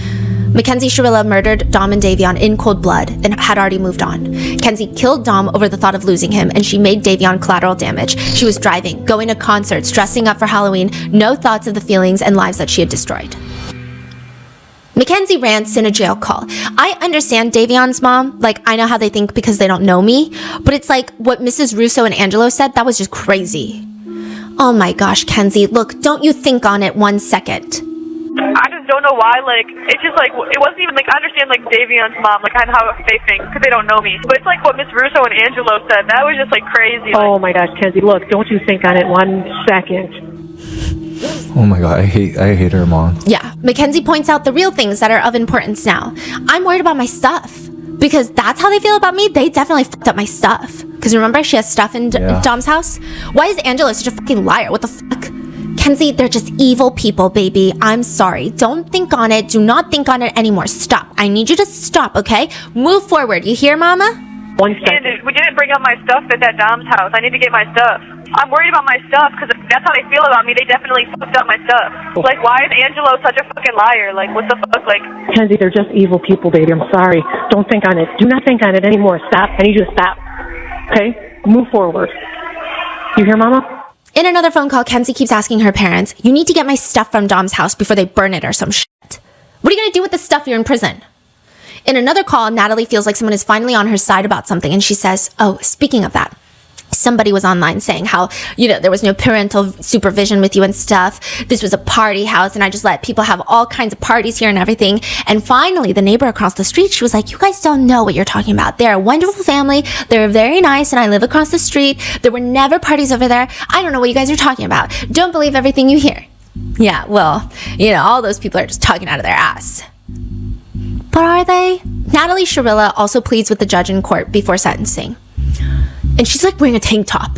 Speaker 1: Mackenzie Shirilla murdered Dom and Davion in cold blood and had already moved on. Kenzie killed Dom over the thought of losing him, and she made Davion collateral damage. She was driving, going to concerts, dressing up for Halloween, no thoughts of the feelings and lives that she had destroyed. Mackenzie rants in a jail call. I understand Davion's mom. Like, I know how they think because they don't know me. But it's like what Mrs. Russo and Angelo said, that was just crazy. Oh my gosh, Kenzie, look, don't you think on it 1 second.
Speaker 11: I just don't know why, like, it's just like, it wasn't even, like, I understand, like, Davion's mom, like, kind of how they think, because they don't know me. But it's like what Miss Russo and Angelo said, that was just, like, crazy.
Speaker 8: Oh my gosh, Kenzie, look, don't you think on it 1 second.
Speaker 3: Oh my god, I hate her mom.
Speaker 1: Yeah, Mackenzie points out the real things that are of importance now. I'm worried about my stuff. Because that's how they feel about me. They definitely fucked up my stuff. Because remember, she has stuff in Dom's house? Why is Angelo such a fucking liar? What the fuck? Kenzie, they're just evil people, baby. I'm sorry. Don't think on it. Do not think on it anymore. Stop. I need you to stop, okay? Move forward. You hear, Mama?
Speaker 8: 1 second.
Speaker 11: And we didn't bring up my stuff at that Dom's house. I need to get my stuff. I'm worried about my stuff because that's how they feel about me. They definitely fucked up my stuff. Like, why is Angelo such a fucking liar? Like, what the fuck? Like,
Speaker 8: Kenzie, they're just evil people, baby. I'm sorry. Don't think on it. Do not think on it anymore. Stop. I need you to stop. Okay? Move forward. You hear, Mama?
Speaker 1: In another phone call, Kenzie keeps asking her parents, you need to get my stuff from Dom's house before they burn it or some shit. What are you going to do with the stuff? You're in prison. In another call, Natalie feels like someone is finally on her side about something, and she says, oh, speaking of that, somebody was online saying how, there was no parental supervision with you and stuff. This was a party house, and I just let people have all kinds of parties here and everything. And finally, the neighbor across the street, she was like, you guys don't know what you're talking about. They're a wonderful family. They're very nice, and I live across the street. There were never parties over there. I don't know what you guys are talking about. Don't believe everything you hear. Yeah, well, all those people are just talking out of their ass. But are they? Natalie Shirilla also pleads with the judge in court before sentencing. And she's like wearing a tank top.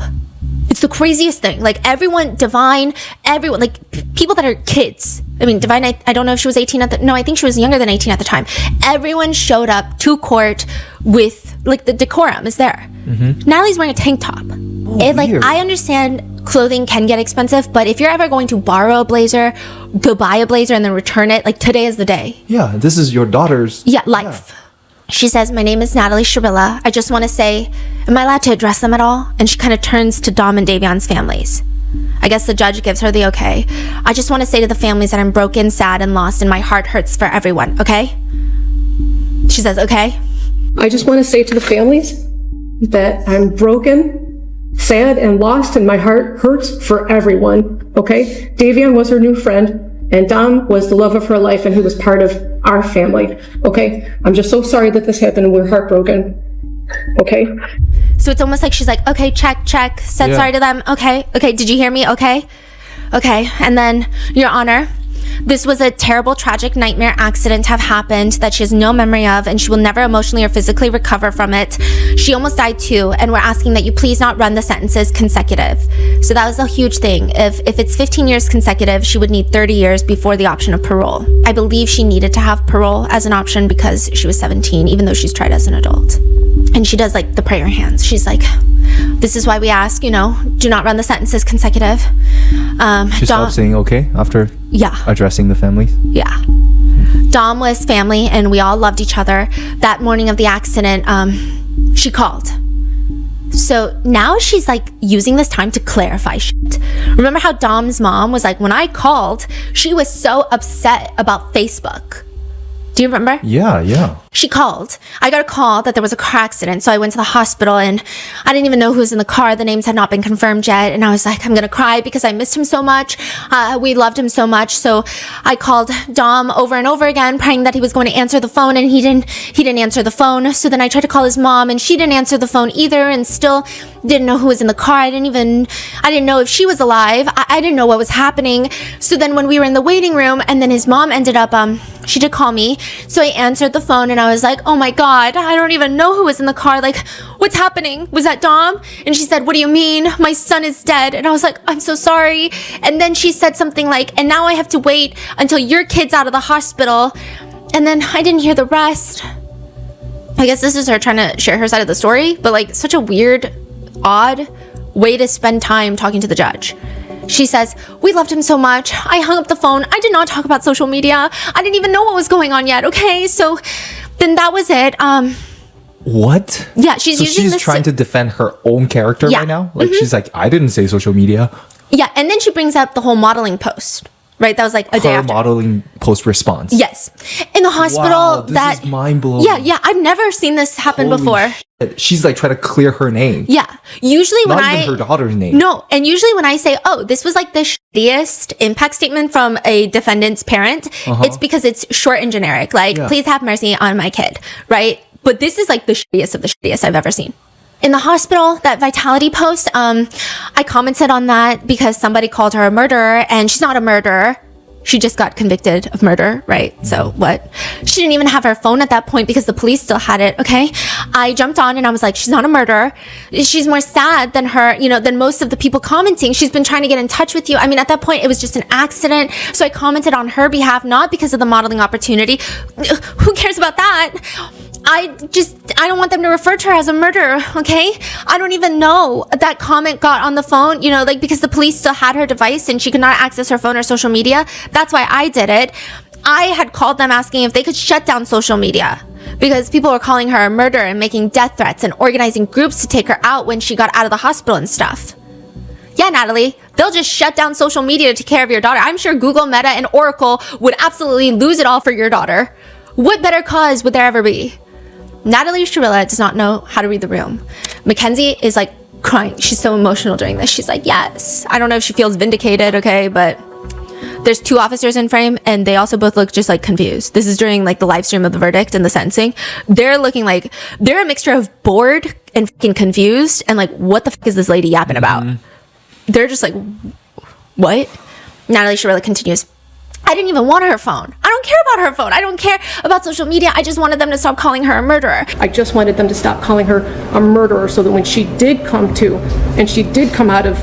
Speaker 1: It's the craziest thing. Like everyone, Divine, everyone, like people that are kids. I mean, Divine, I don't know if she was 18 no, I think she was younger than 18 at the time. Everyone showed up to court with, like, the decorum is there. Mm-hmm. Natalie's wearing a tank top. I understand clothing can get expensive, but if you're ever going to borrow a blazer, go buy a blazer and then return it, like today is the day.
Speaker 3: Yeah, this is your daughter's
Speaker 1: life. Yeah. She says, my name is Natalie Shirilla. I just want to say, am I allowed to address them at all? And she kind of turns to Dom and Davion's families. I guess the judge gives her the okay. I just want to say to the families that I'm broken, sad, and lost, and my heart hurts for everyone, okay? She says, okay.
Speaker 14: I just want to say to the families that I'm broken, sad, and lost, and my heart hurts for everyone, okay? Davion was her new friend, and Dom was the love of her life, and he was part of our family, okay? I'm just so sorry that this happened, and we're heartbroken, okay?
Speaker 1: So it's almost like she's like, okay, check, said sorry to them, okay, did you hear me, okay? And then, Your Honor, This was a terrible, tragic nightmare accident to have happened that she has no memory of, and she will never emotionally or physically recover from it. She almost died too, and we're asking that you please not run the sentences consecutive. So that was a huge thing. If it's 15 years consecutive, she would need 30 years before the option of parole. I believe she needed to have parole as an option because she was 17, even though she's tried as an adult. And she does like the prayer hands. She's like, this is why we ask, do not run the sentences consecutive.
Speaker 3: She stopped saying okay after addressing the families?
Speaker 1: Yeah. Dom was family and we all loved each other. That morning of the accident, she called. So now she's like using this time to clarify shit. Remember how Dom's mom was like, when I called, she was so upset about Facebook. Do you remember?
Speaker 3: Yeah.
Speaker 1: She called. I got a call that there was a car accident, so I went to the hospital and I didn't even know who was in the car. The names had not been confirmed yet, and I was like, I'm gonna cry because I missed him so much. We loved him so much, so I called Dom over and over again, praying that he was going to answer the phone, and he didn't answer the phone. So then I tried to call his mom, and she didn't answer the phone either, and still didn't know who was in the car. I didn't know if she was alive. I didn't know what was happening. So then when we were in the waiting room, and then his mom ended up, she did call me, so I answered the phone, and I was like, oh my God, I don't even know who was in the car. Like, what's happening? Was that Dom? And she said, what do you mean? My son is dead. And I was like, I'm so sorry. And then she said something like, and now I have to wait until your kid's out of the hospital. And then I didn't hear the rest. I guess this is her trying to share her side of the story, but like such a weird, odd way to spend time talking to the judge. She says, we loved him so much. I hung up the phone. I did not talk about social media. I didn't even know what was going on yet. Okay, so then that was it.
Speaker 3: What?
Speaker 1: Yeah, she's
Speaker 3: trying to defend her own character right now? Like, she's like, I didn't say social media.
Speaker 1: Yeah, and then she brings up the whole modeling post, right? That was like a day after.
Speaker 3: Modeling post response.
Speaker 1: Yes. In the hospital,
Speaker 3: wow, this is mind-blowing.
Speaker 1: Yeah, I've never seen this happen before.
Speaker 3: Shit. She's like trying to clear her name.
Speaker 1: Yeah. Usually when
Speaker 3: Not even her daughter's name.
Speaker 1: No, and usually when I say, oh, this was like the shittiest impact statement from a defendant's parent, it's because it's short and generic. Like, please have mercy on my kid, right? But this is like the shittiest of the shittiest I've ever seen. In the hospital, that Vitality post, I commented on that because somebody called her a murderer, and she's not a murderer. She just got convicted of murder, right? So what? She didn't even have her phone at that point because the police still had it, okay? I jumped on and I was like, she's not a murderer. She's more sad than her, than most of the people commenting. She's been trying to get in touch with you. I mean, at that point, it was just an accident. So I commented on her behalf, not because of the modeling opportunity. Who cares about that? I don't want them to refer to her as a murderer, okay? I don't even know that comment got on the phone, because the police still had her device and she could not access her phone or social media. That's why I did it. I had called them asking if they could shut down social media because people were calling her a murderer and making death threats and organizing groups to take her out when she got out of the hospital and stuff. Yeah, Natalie, they'll just shut down social media to take care of your daughter. I'm sure Google, Meta, and Oracle would absolutely lose it all for your daughter. What better cause would there ever be? Natalie Shirilla does not know how to read the room. Mackenzie is like crying. She's so emotional during this. She's like, yes. I don't know if she feels vindicated, okay, but there's two officers in frame and they also both look just like confused. This is during like the live stream of the verdict and the sentencing. They're looking like they're a mixture of bored and fucking confused and like, what the fuck is this lady yapping about? They're just like, what? Natalie Shirilla continues. I didn't even want her phone. I don't care about her phone. I don't care about social media. I just wanted them to stop calling her a murderer.
Speaker 14: I just wanted them to stop calling her a murderer so that when she did come to, and she did come out of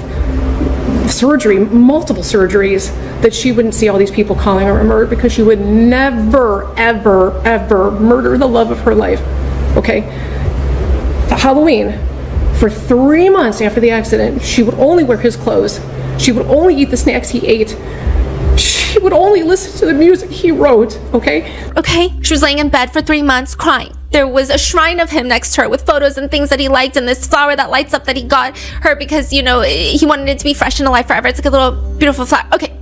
Speaker 14: surgery, multiple surgeries, that she wouldn't see all these people calling her a murderer because she would never, ever, ever murder the love of her life. Okay? Halloween, for 3 months after the accident, she would only wear his clothes. She would only eat the snacks he ate. She would only listen to the music he wrote, okay?
Speaker 1: Okay, she was laying in bed for 3 months crying. There was a shrine of him next to her with photos and things that he liked and this flower that lights up that he got her because, he wanted it to be fresh and alive forever. It's like a little beautiful flower. Okay.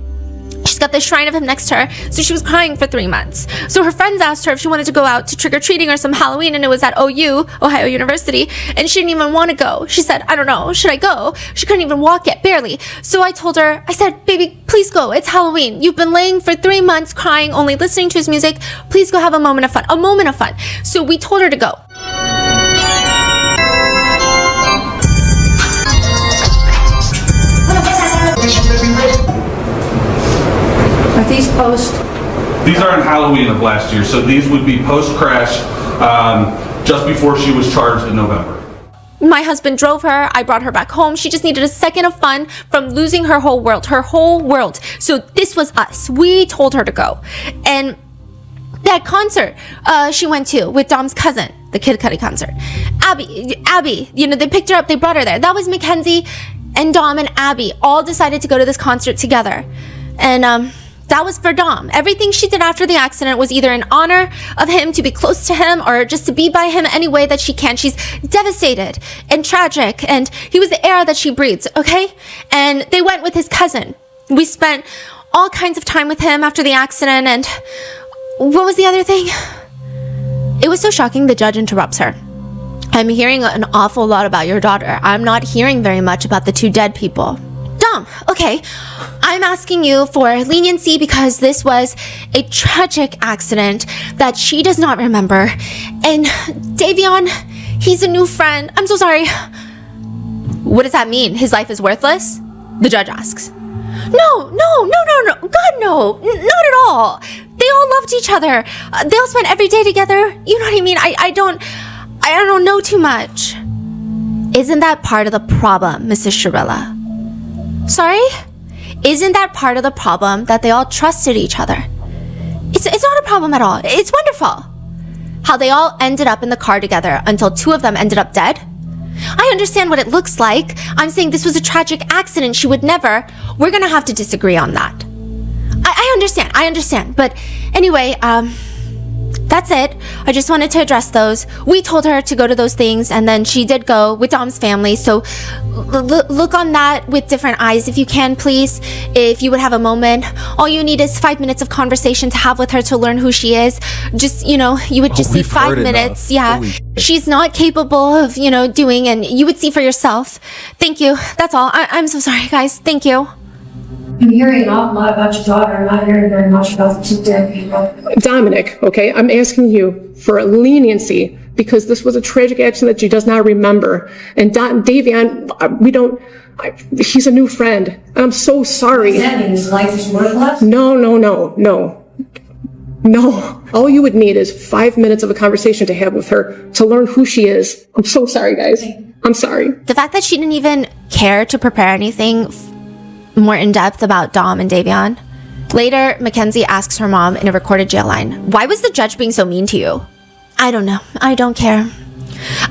Speaker 1: She's got this shrine of him next to her, so she was crying for 3 months. So her friends asked her if she wanted to go out to trick-or-treating or some Halloween, and it was at OU, Ohio University, and she didn't even want to go. She said, I don't know, should I go? She couldn't even walk yet, barely. So I told her, I said, baby, please go, it's Halloween. You've been laying for 3 months crying, only listening to his music. Please go have a moment of fun. So we told her to go.
Speaker 14: Are these post?
Speaker 15: These are on Halloween of last year, so these would be post-crash, just before she was charged in November.
Speaker 1: My husband drove her. I brought her back home. She just needed a second of fun from losing her whole world. So this was us. We told her to go. And that concert she went to with Dom's cousin, the Kid Cudi concert. Abby, they picked her up, they brought her there. That was Mackenzie and Dom and Abby all decided to go to this concert together. And that was for Dom. Everything she did after the accident was either in honor of him, to be close to him, or just to be by him any way that she can. She's devastated and tragic, and he was the air that she breathes, okay? And they went with his cousin. We spent all kinds of time with him after the accident, and what was the other thing? It was so shocking the judge interrupts her. I'm hearing an awful lot about your daughter. I'm not hearing very much about the two dead people. Dom, okay, I'm asking you for leniency because this was a tragic accident that she does not remember. And Davion, he's a new friend. I'm so sorry. What does that mean? His life is worthless? The judge asks. No. God, no. Not at all. They all loved each other. They all spent every day together. You know what I mean? I don't know too much. Isn't that part of the problem, Mrs. Shirella? Sorry? Isn't that part of the problem that they all trusted each other? It's not a problem at all. It's wonderful. How they all ended up in the car together until two of them ended up dead. I understand what it looks like. I'm saying this was a tragic accident. She would never. We're gonna have to disagree on that. I understand. But anyway, that's it. I just wanted to address those. We told her to go to those things, and then she did go with Dom's family. So look on that with different eyes if you can, please. If you would have a moment. All you need is 5 minutes of conversation to have with her to learn who she is. Just, you would just see 5 minutes. Yeah. She's not capable of, doing, and you would see for yourself. Thank you. That's all. I'm so sorry, guys. Thank you.
Speaker 14: I'm hearing an awful lot about your daughter. I'm not hearing very much about the two dead people. Dominic, okay, I'm asking you for leniency because this was a tragic accident that she does not remember. And Davion, he's a new friend. I'm so sorry.
Speaker 10: Does that mean his life is worthless?
Speaker 14: No. All you would need is 5 minutes of a conversation to have with her to learn who she is. I'm so sorry, guys. I'm sorry.
Speaker 1: The fact that she didn't even care to prepare anything more in depth about Dom and Davion. Later, Mackenzie asks her mom in a recorded jail line, why was the judge being so mean to you? I don't know. I don't care.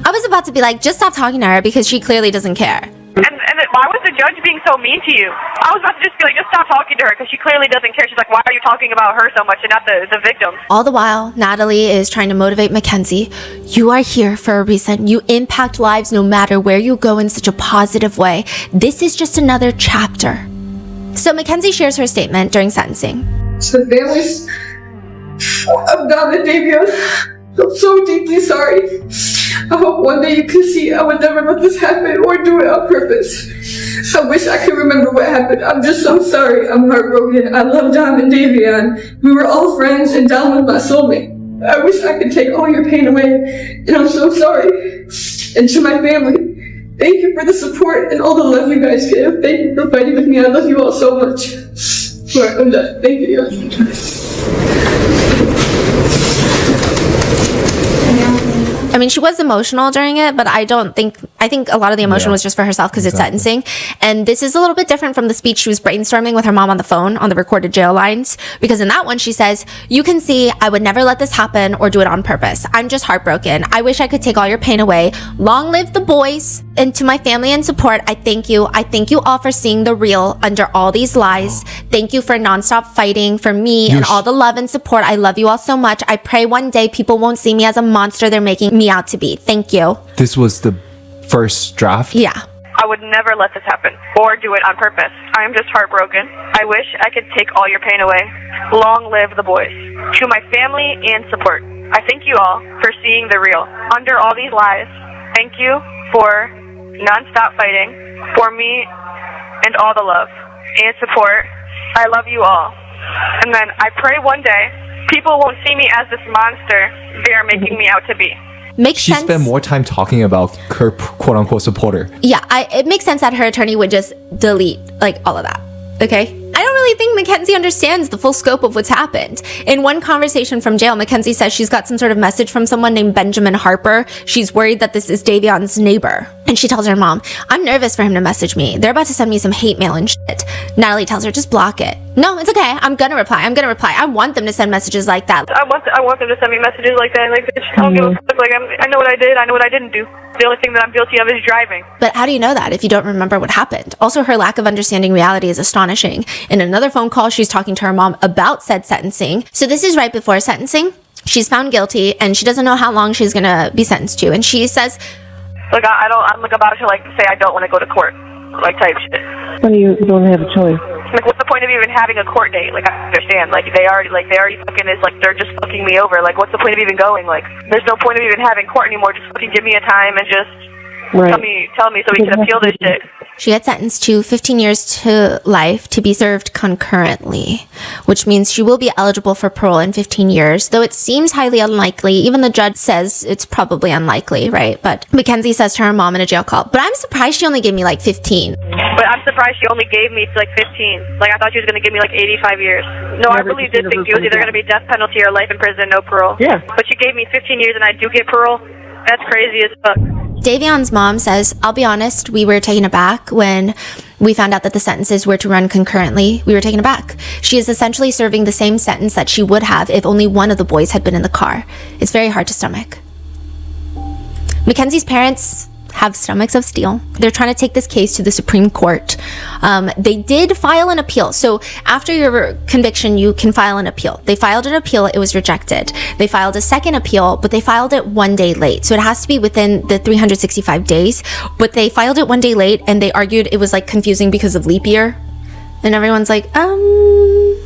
Speaker 1: I was about to be like, just stop talking to her because she clearly doesn't care.
Speaker 11: And why was the judge being so mean to you? I was about to just be like, just stop talking to her because she clearly doesn't care. She's like, why are you talking about her so much and not the victim?
Speaker 1: All the while, Natalie is trying to motivate Mackenzie. You are here for a reason. You impact lives no matter where you go in such a positive way. This is just another chapter. So Mackenzie shares her statement during sentencing.
Speaker 10: To the families of Dom and Davion, I'm so deeply sorry. I hope one day you can see I would never let this happen or do it on purpose. I wish I could remember what happened. I'm just so sorry. I'm heartbroken. I love Dom and Davion. We were all friends and Dom was my soulmate. I wish I could take all your pain away, and I'm so sorry. And to my family, thank you for the support and all the love you guys give. Thank you for fighting with me. I love you all so much. Alright, I'm done. Thank you.
Speaker 1: I mean, she was emotional during it, but I think a lot of the emotion was just for herself because it's sentencing. And this is a little bit different from the speech she was brainstorming with her mom on the phone on the recorded jail lines. Because in that one, she says, you can see I would never let this happen or do it on purpose. I'm just heartbroken. I wish I could take all your pain away. Long live the boys. And to my family and support, I thank you. I thank you all for seeing the real under all these lies. Thank you for nonstop fighting for me and all the love and support. I love you all so much. I pray one day people won't see me as a monster they're making me out to be. Thank you.
Speaker 3: This was the first draft?
Speaker 1: Yeah.
Speaker 11: I would never let this happen or do it on purpose. I am just heartbroken. I wish I could take all your pain away. Long live the boys. To my family and support, I thank you all for seeing the real under all these lies. Thank you for non-stop fighting for me and all the love and support. I love you all. And then I pray one day people won't see me as this monster they are making me out to be.
Speaker 1: Makes sense.
Speaker 3: She spent more time talking about her quote-unquote supporter.
Speaker 1: Yeah, it makes sense that her attorney would just delete like all of that. Okay? I don't really really think Mackenzie understands the full scope of what's happened. In one conversation from jail, Mackenzie says she's got some sort of message from someone named Benjamin Harper. She's worried that this is Davion's neighbor. And she tells her mom, I'm nervous for him to message me. They're about to send me some hate mail and shit. Natalie tells her, just block it. No, it's okay. I'm gonna reply. I want them to send messages like that.
Speaker 11: I want them to send me messages like that. Like, bitch, I don't give a fuck. Like, I know what I did. I know what I didn't do. The only thing that I'm guilty of is driving.
Speaker 1: But how do you know that if you don't remember what happened? Also, her lack of understanding reality is astonishing. In another phone call, she's talking to her mom about said sentencing. So this is right before sentencing. She's found guilty and she doesn't know how long she's gonna be sentenced to. And she says,
Speaker 11: like, I'm like about to like say I don't want to go to court, like type shit.
Speaker 8: When you don't have a choice.
Speaker 11: Like, what's the point of even having a court date? Like, I understand. Like, they already fucking is like they're just fucking me over. Like, what's the point of even going? Like, there's no point of even having court anymore. Just fucking give me a time and just tell me so we can appeal this shit.
Speaker 1: she gets sentenced to 15 years to life to be served concurrently, which means she will be eligible for parole in 15 years, though it seems highly unlikely. Even the judge says it's probably unlikely, right? But Mackenzie says to her mom in a jail call, but I'm surprised she only gave me like 15.
Speaker 11: But I'm surprised she only gave me like 15. Like, I thought she was going to give me like 85 years. No, I really did think she was either going to be death penalty or life in prison, no parole.
Speaker 8: Yeah.
Speaker 11: But she gave me 15 years and I do get parole. That's crazy as fuck.
Speaker 1: Davion's mom says, I'll be honest, we were taken aback when we found out that the sentences were to run concurrently. We were taken aback. She is essentially serving the same sentence that she would have if only one of the boys had been in the car. It's very hard to stomach. Mackenzie's parents have stomachs of steel. They're trying to take this case to the Supreme Court. They did file an appeal. So after your conviction, you can file an appeal. They filed an appeal. It was rejected. They filed a second appeal, but they filed it 1 day late. So it has to be within the 365 days. But they filed it 1 day late, and they argued it was like confusing because of leap year. And everyone's like,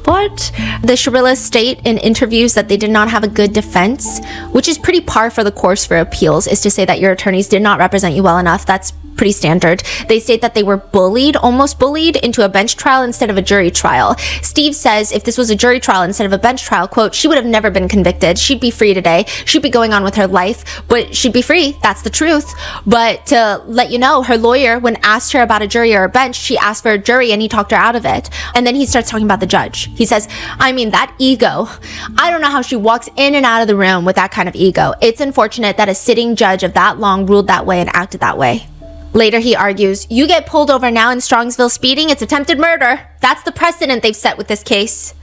Speaker 1: what? The Shrillas state in interviews that they did not have a good defense, which is pretty par for the course for appeals, is to say that your attorneys did not represent you well enough. That's pretty standard. They state that they were bullied, almost bullied, into a bench trial instead of a jury trial. Steve says if this was a jury trial instead of a bench trial, quote, she would have never been convicted. She'd be free today. She'd be going on with her life, but she'd be free. That's the truth. But to let you know, her lawyer, when asked her about a jury or a bench, she asked for a jury and he talked her out of it. And then he starts talking about the judge. He says, I mean, that ego. I don't know how she walks in and out of the room with that kind of ego. It's unfortunate that a sitting judge of that long ruled that way and acted that way. Later, he argues, you get pulled over now in Strongsville speeding, it's attempted murder. That's the precedent they've set with this case.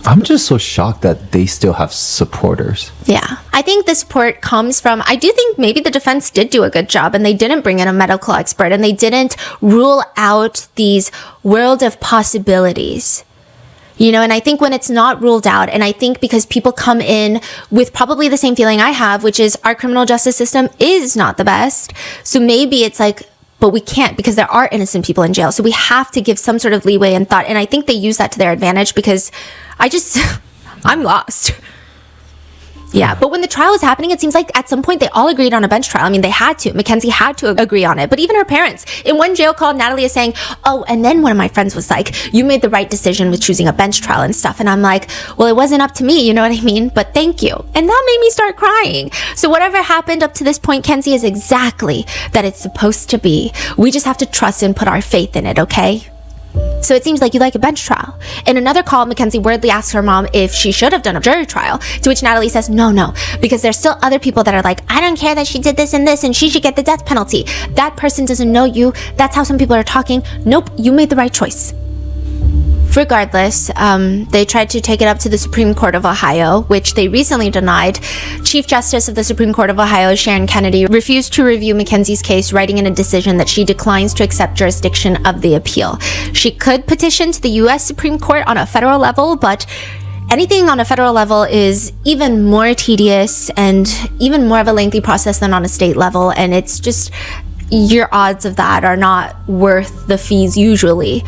Speaker 3: I'm just so shocked that they still have supporters.
Speaker 1: Yeah. I think the support comes from, I do think maybe the defense did do a good job and they didn't bring in a medical expert and they didn't rule out these world of possibilities. You know, and I think when it's not ruled out, and I think because people come in with probably the same feeling I have, which is our criminal justice system is not the best. So maybe it's like, but we can't because there are innocent people in jail. So we have to give some sort of leeway and thought. And I think they use that to their advantage because I'm lost. Yeah, but when the trial was happening, it seems like at some point they all agreed on a bench trial. I mean, they had to. Mackenzie had to agree on it. But even her parents, in one jail call, Natalie is saying, oh, and then one of my friends was like, you made the right decision with choosing a bench trial and stuff. And I'm like, well, it wasn't up to me, you know what I mean? But thank you. And that made me start crying. So whatever happened up to this point, Kenzie, is exactly that it's supposed to be. We just have to trust and put our faith in it, okay? So it seems like you like a bench trial. In another call, Mackenzie wordly asks her mom if she should have done a jury trial, to which Natalie says, no, because there's still other people that are like, I don't care that she did this and this and she should get the death penalty. That person doesn't know you. That's how some people are talking. Nope, you made the right choice. Regardless, they tried to take it up to the Supreme Court of Ohio, which they recently denied. Chief Justice of the Supreme Court of Ohio, Sharon Kennedy, refused to review Mackenzie's case, writing in a decision that she declines to accept jurisdiction of the appeal. She could petition to the U.S. Supreme Court on a federal level, but anything on a federal level is even more tedious and even more of a lengthy process than on a state level, and it's just, your odds of that are not worth the fees usually.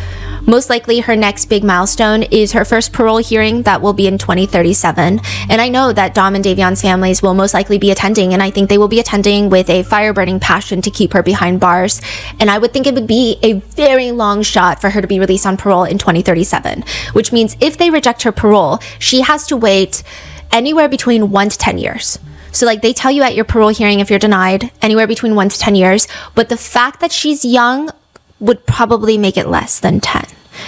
Speaker 1: Most likely her next big milestone is her first parole hearing that will be in 2037. And I know that Dom and Davion's families will most likely be attending, and I think they will be attending with a fire-burning passion to keep her behind bars. And I would think it would be a very long shot for her to be released on parole in 2037, which means if they reject her parole, she has to wait anywhere between 1 to 10 years. So like they tell you at your parole hearing if you're denied, anywhere between 1 to 10 years. But the fact that she's young would probably make it less than 10.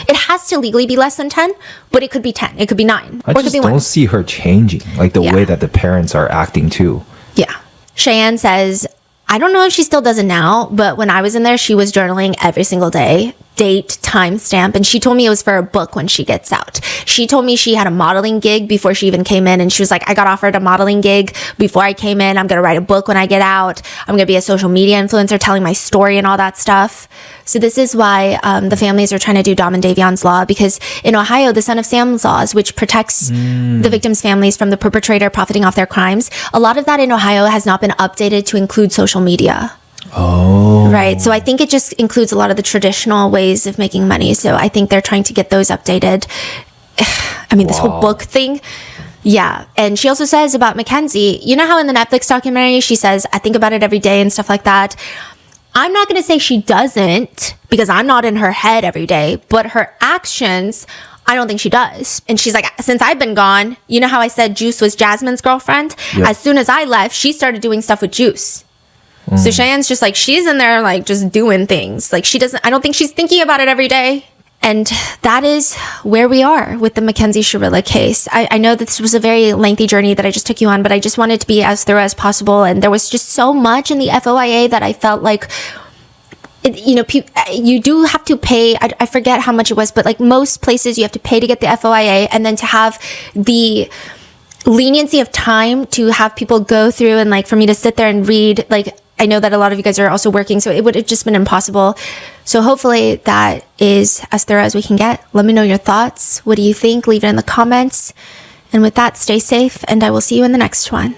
Speaker 1: It has to legally be less than 10, but it could be 10. It could be 9.
Speaker 3: I
Speaker 1: or it could
Speaker 3: just
Speaker 1: be
Speaker 3: don't
Speaker 1: 1.
Speaker 3: see her changing, like the way that the parents are acting too.
Speaker 1: Yeah. Cheyenne says, I don't know if she still does it now, but when I was in there, she was journaling every single day, date, timestamp, and she told me it was for a book when she gets out. She told me she had a modeling gig before she even came in, and she was like, I got offered a modeling gig before I came in. I'm going to write a book when I get out. I'm going to be a social media influencer telling my story and all that stuff. So this is why the families are trying to do Dom and Davion's law, because in Ohio, the Son of Sam's laws, which protects the victims' families from the perpetrator profiting off their crimes, a lot of that in Ohio has not been updated to include social media.
Speaker 3: Oh.
Speaker 1: Right. So I think it just includes a lot of the traditional ways of making money. So I think they're trying to get those updated. I mean, this whole book thing. Yeah. And she also says about Mackenzie, you know how in the Netflix documentary, she says, I think about it every day and stuff like that. I'm not going to say she doesn't, because I'm not in her head every day, but her actions, I don't think she does. And she's like, since I've been gone, you know how I said Juice was Jasmine's girlfriend?
Speaker 3: Yep.
Speaker 1: As soon as I left, she started doing stuff with Juice. So Cheyenne's just like, she's in there like just doing things. Like she doesn't, I don't think she's thinking about it every day. And that is where we are with the Mackenzie Shirilla case. I know this was a very lengthy journey that I just took you on, but I just wanted to be as thorough as possible. And there was just so much in the FOIA that I felt like, you do have to pay. I forget how much it was, but like most places you have to pay to get the FOIA, and then to have the leniency of time to have people go through and like for me to sit there and read, like I know that a lot of you guys are also working, so it would have just been impossible. So hopefully that is as thorough as we can get. Let me know your thoughts. What do you think? Leave it in the comments. And with that, stay safe, and I will see you in the next one.